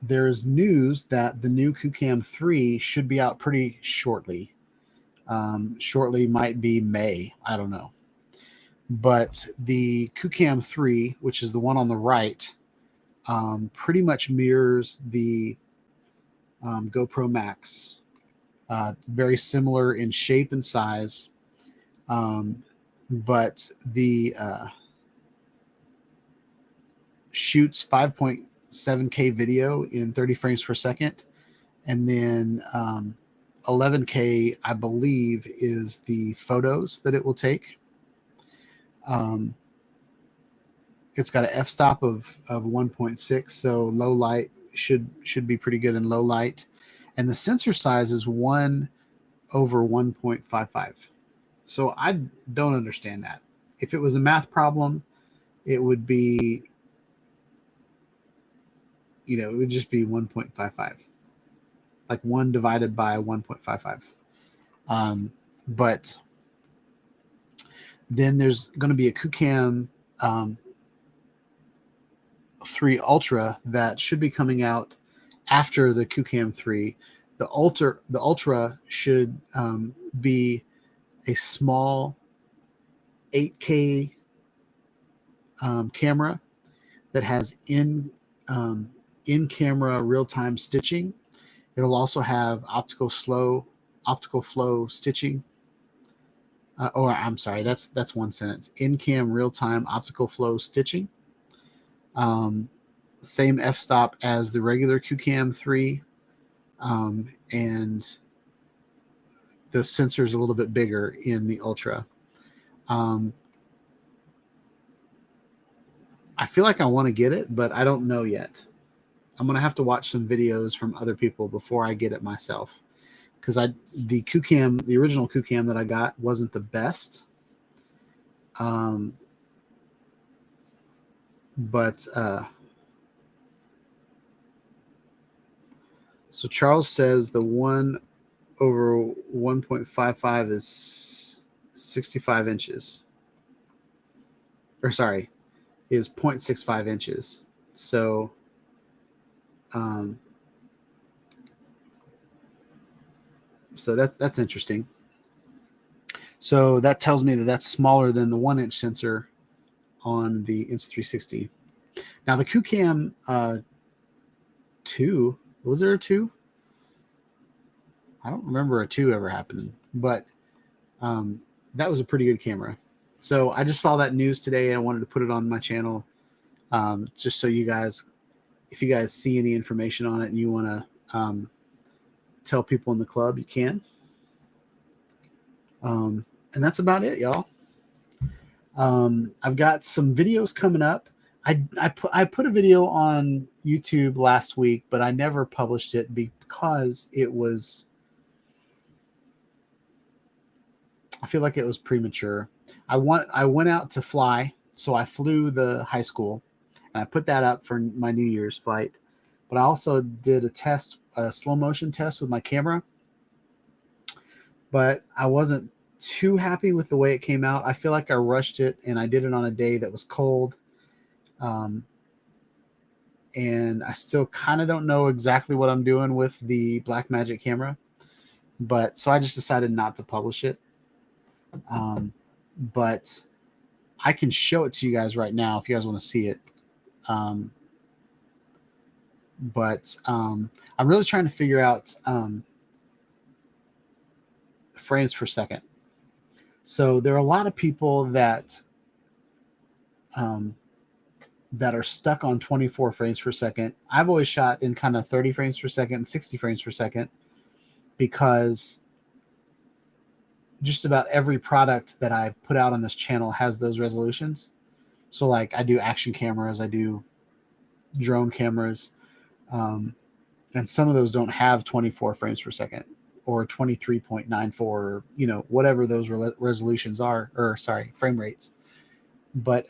there's news that the new QCam 3 should be out pretty shortly. Shortly might be May. I don't know. But the QCam 3, which is the one on the right, pretty much mirrors the GoPro Max. Very similar in shape and size. But the shoots 5.7K video in 30 frames per second. And then 11K, I believe, is the photos that it will take. It's got an f-stop of 1.6, so low light should be pretty good in low light. And the sensor size is 1/1.55. So I don't understand that. If it was a math problem, it would be, it would just be 1.55. Like 1 divided by 1.55. But then there's going to be a QCam 3 Ultra that should be coming out after the QCam 3. The Ultra should be a small 8K camera that has in-camera real-time stitching. It'll also have optical flow stitching. I'm sorry, that's one sentence. In-cam real-time optical flow stitching. Same f-stop as the regular QCam 3, and the sensor is a little bit bigger in the Ultra. I feel like I want to get it, but I don't know yet. I'm gonna have to watch some videos from other people before I get it myself, because the original QCam that I got wasn't the best. So Charles says the 1/1.55 is 65 inches. Or sorry, is 0.65 inches. So that's interesting. So that tells me that that's smaller than the 1-inch sensor on the Insta360. Now the QCam 2, was there a 2? I don't remember a 2 ever happening, but that was a pretty good camera. So I just saw that news today. I wanted to put it on my channel, just so you guys, if you guys see any information on it and you want to tell people in the club, you can. And that's about it, y'all. I've got some videos coming up. I put a video on YouTube last week, but I never published it because I feel like it was premature. I went out to fly, so I flew the high school, and I put that up for my New Year's flight. But I also did a slow motion test with my camera, but I wasn't too happy with the way it came out. I feel like I rushed it, and I did it on a day that was cold. And I still kind of don't know exactly what I'm doing with the Blackmagic camera, but so I just decided not to publish it. But I can show it to you guys right now if you guys want to see it. But I'm really trying to figure out frames per second. So there are a lot of people that are stuck on 24 frames per second. I've always shot in kind of 30 frames per second and 60 frames per second. because just about every product that I put out on this channel has those resolutions. So like I do action cameras, I do drone cameras, and some of those don't have 24 frames per second or 23.94, or, you know, whatever those resolutions are, or sorry, frame rates. But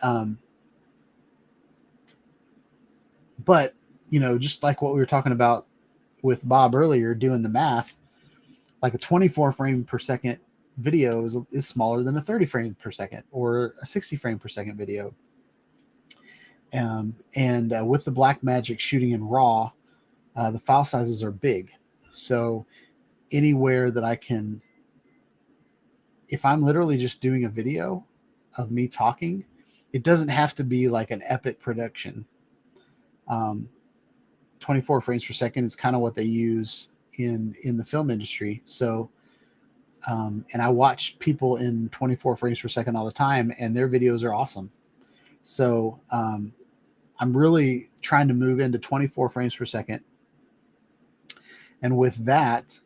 you know, just like what we were talking about with Bob earlier, doing the math, like a 24 frame per second video is smaller than a 30 frame per second or a 60 frame per second video. And with the Blackmagic shooting in RAW, the file sizes are big. So anywhere that I can, if I'm literally just doing a video of me talking, it doesn't have to be like an epic production. 24 frames per second is kind of what they use in the film industry. So, and I watch people in 24 frames per second all the time, and their videos are awesome. So, I'm really trying to move into 24 frames per second. And with that,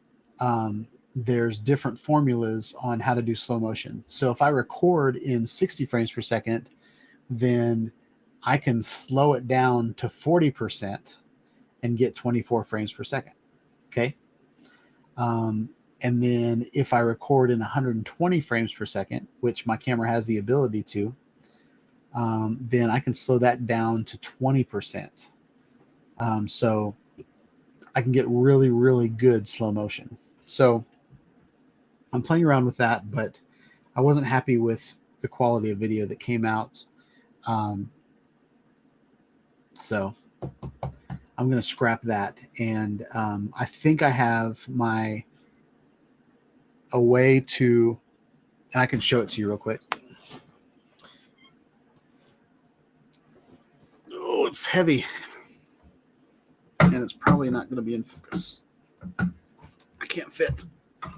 there's different formulas on how to do slow motion. So if I record in 60 frames per second, then I can slow it down to 40% and get 24 frames per second. Okay. And then if I record in 120 frames per second, which my camera has the ability to, then I can slow that down to 20%. So I can get really, really good slow motion. So I'm playing around with that, but I wasn't happy with the quality of video that came out. So I'm going to scrap that. And I think I have a way to, and I can show it to you real quick. Oh, it's heavy. And it's probably not going to be in focus. I can't fit. All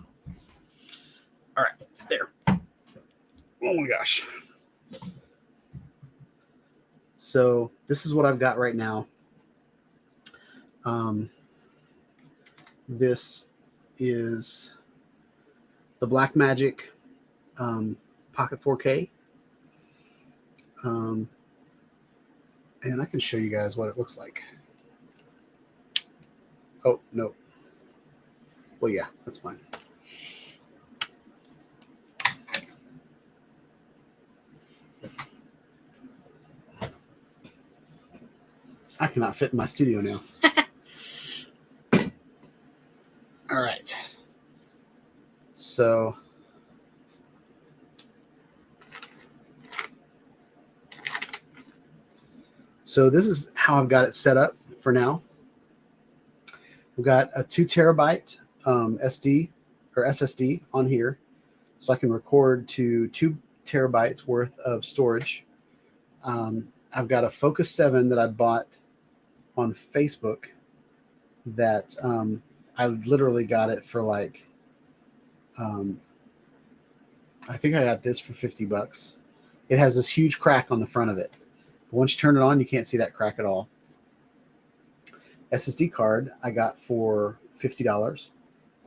right, there. Oh my gosh. So this is what I've got right now. This is the Blackmagic Pocket 4K. And I can show you guys what it looks like. Oh, no. Well, yeah, that's fine. I cannot fit in my studio now. All right. So this is how I've got it set up for now. We've got a 2 terabyte SD or SSD on here, so I can record to 2 terabytes worth of storage. I've got a Focus 7 that I bought on Facebook that I literally got it for like, I think I got this for $50. It has this huge crack on the front of it. But once you turn it on, you can't see that crack at all. SSD card I got for $50.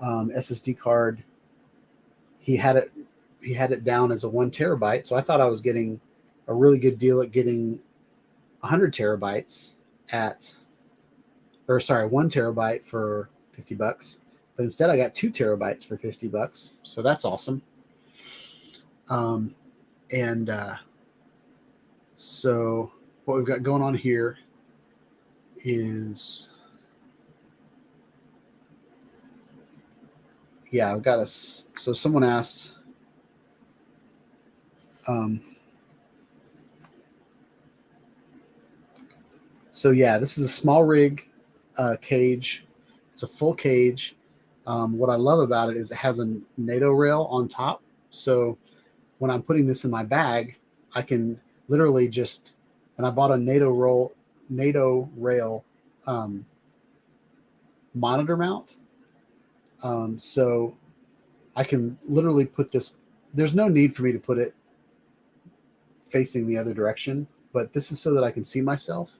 SSD card, he had it down as a 1 terabyte, so I thought I was getting a really good deal at getting 100 terabytes or 1 terabyte for $50. But instead I got 2 terabytes for $50. So that's awesome. So what we've got going on here is, yeah, I've got so someone asked, so yeah, this is a small rig cage. It's a full cage. What I love about it is it has a NATO rail on top. So when I'm putting this in my bag, I can literally just, and I bought a NATO rail monitor mount. So I can literally put this, there's no need for me to put it facing the other direction, but this is so that I can see myself.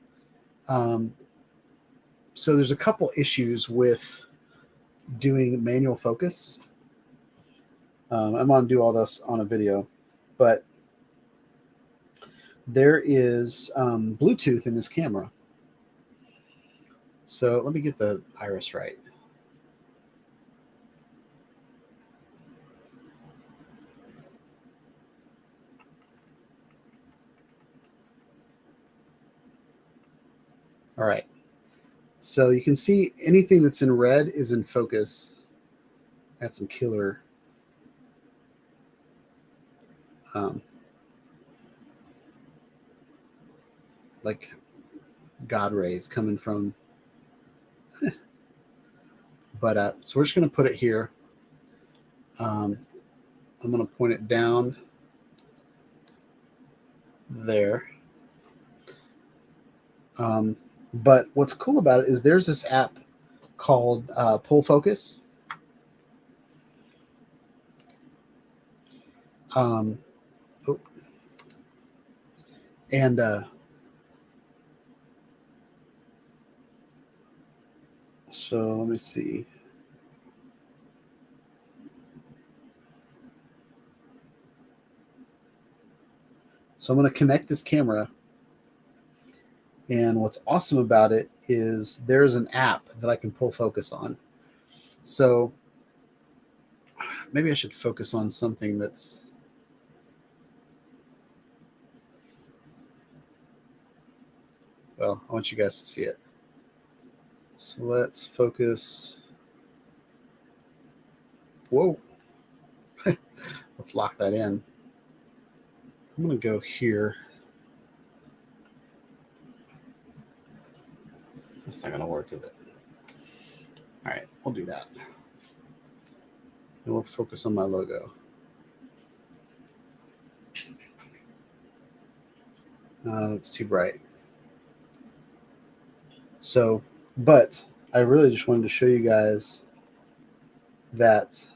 So there's a couple issues with doing manual focus. I'm going to do all this on a video, but there is Bluetooth in this camera. So let me get the iris right. All right. So you can see anything that's in red is in focus. Got some killer like God rays coming from. But so we're just going to put it here. I'm going to point it down there. But what's cool about it is there's this app called Pull Focus. And so let me see. So I'm going to connect this camera. And what's awesome about it is there's an app that I can pull focus on. So maybe I should focus on something that's well, I want you guys to see it. So let's focus. Whoa. Let's lock that in. I'm going to go here. That's not going to work, is it? All right, we'll do that. And we'll focus on my logo. That's too bright. So, but I really just wanted to show you guys that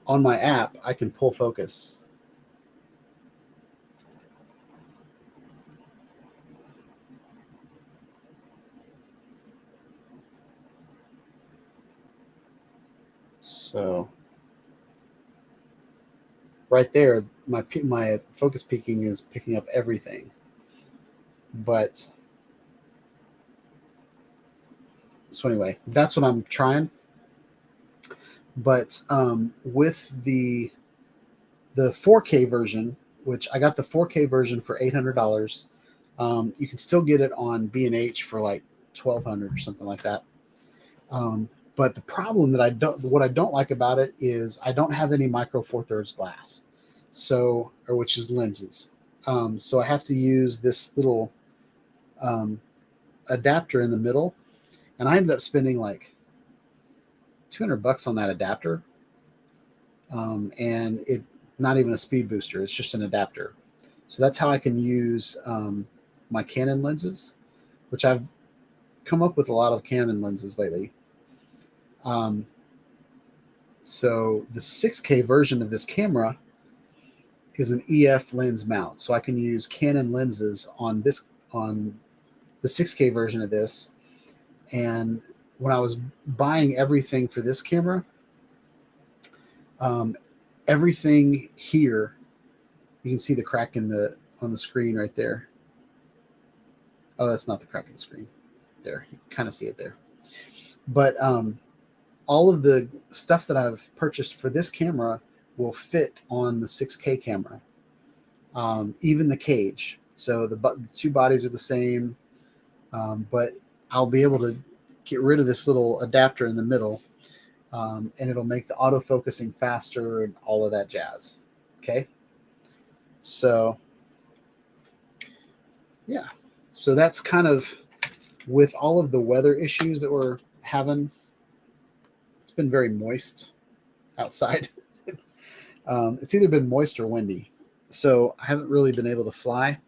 on my app, I can pull focus. So right there, my focus peaking is picking up everything. But so anyway, that's what I'm trying. But with the 4K version, which I got the 4K version for $800, you can still get it on B&H for like $1,200 or something like that. But the problem that what I don't like about it is I don't have any micro 4/3 glass, so which is lenses. So I have to use this little adapter in the middle, and I ended up spending like $200 on that adapter, and it not even a speed booster. It's just an adapter. So that's how I can use my Canon lenses, which I've come up with a lot of Canon lenses lately. So the 6K version of this camera is an EF lens mount. So I can use Canon lenses on the 6K version of this. And when I was buying everything for this camera, everything here, you can see the crack on the screen right there. Oh, that's not the crack in the screen. There, you can kind of see it there. But all of the stuff that I've purchased for this camera will fit on the 6K camera, even the cage. So the two bodies are the same, but I'll be able to get rid of this little adapter in the middle, and it'll make the autofocusing faster and all of that jazz. Okay. So yeah, so that's kind of with all of the weather issues that we're having. It's been very moist outside. It's either been moist or windy, so I haven't really been able to fly.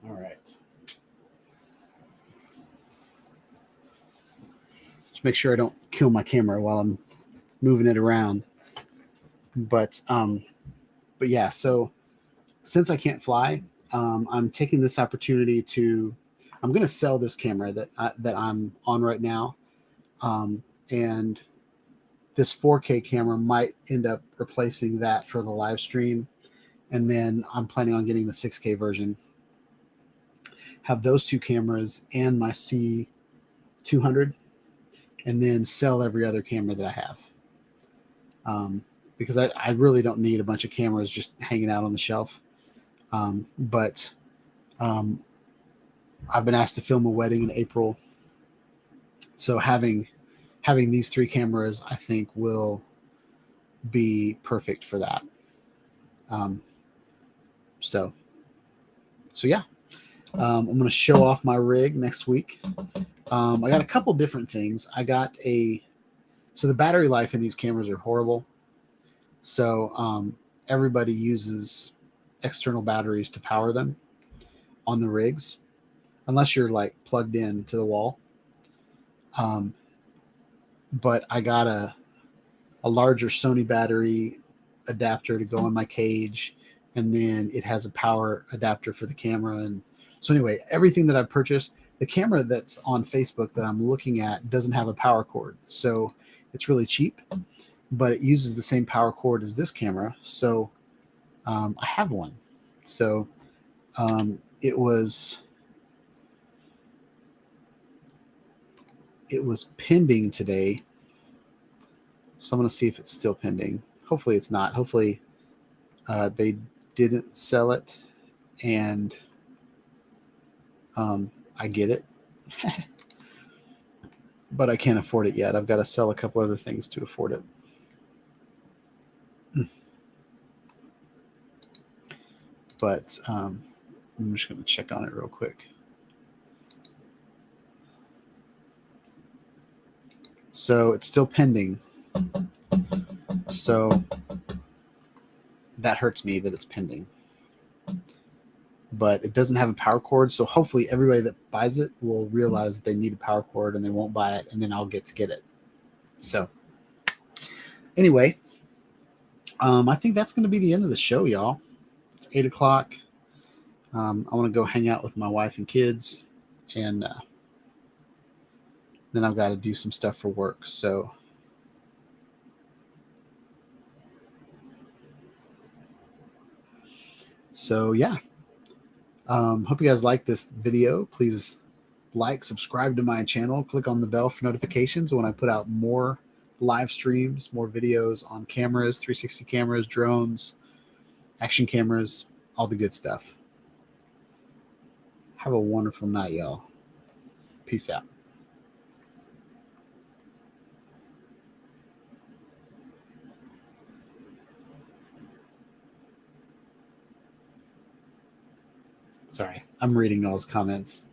All right. Just make sure I don't kill my camera while I'm moving it around. But yeah, so since I can't fly, I'm taking this opportunity to, I'm going to sell this camera that I'm on right now. And this 4K camera might end up replacing that for the live stream. And then I'm planning on getting the 6K version, have those two cameras and my C200, and then sell every other camera that I have. Because I really don't need a bunch of cameras just hanging out on the shelf. But I've been asked to film a wedding in April. So having these three cameras, I think, will be perfect for that. So yeah, I'm going to show off my rig next week. I got a couple different things. So the battery life in these cameras are horrible. So everybody uses external batteries to power them on the rigs, unless you're like plugged in to the wall. But I got a larger Sony battery adapter to go in my cage, and then it has a power adapter for the camera. And so anyway, everything that I've purchased, the camera that's on Facebook that I'm looking at doesn't have a power cord. So it's really cheap, but it uses the same power cord as this camera. So I have one. So it was pending today. So I'm going to see if it's still pending. Hopefully it's not. Hopefully they didn't sell it, and I get it. But I can't afford it yet. I've got to sell a couple other things to afford it. But I'm just going to check on it real quick. So it's still pending. So that hurts me that it's pending. But it doesn't have a power cord. So hopefully everybody that buys it will realize they need a power cord and they won't buy it. And then I'll get it. So anyway, I think that's going to be the end of the show, y'all. It's 8 o'clock. I want to go hang out with my wife and kids. And then I've got to do some stuff for work. So yeah. Hope you guys like this video. Please like, subscribe to my channel, click on the bell for notifications when I put out more live streams, more videos on cameras, 360 cameras, drones, action cameras, all the good stuff. Have a wonderful night, y'all. Peace out. Sorry, I'm reading all his comments.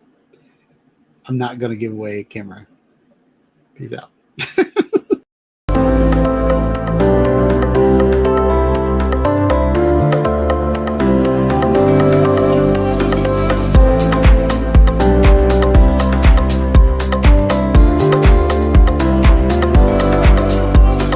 I'm not going to give away a camera. Peace out.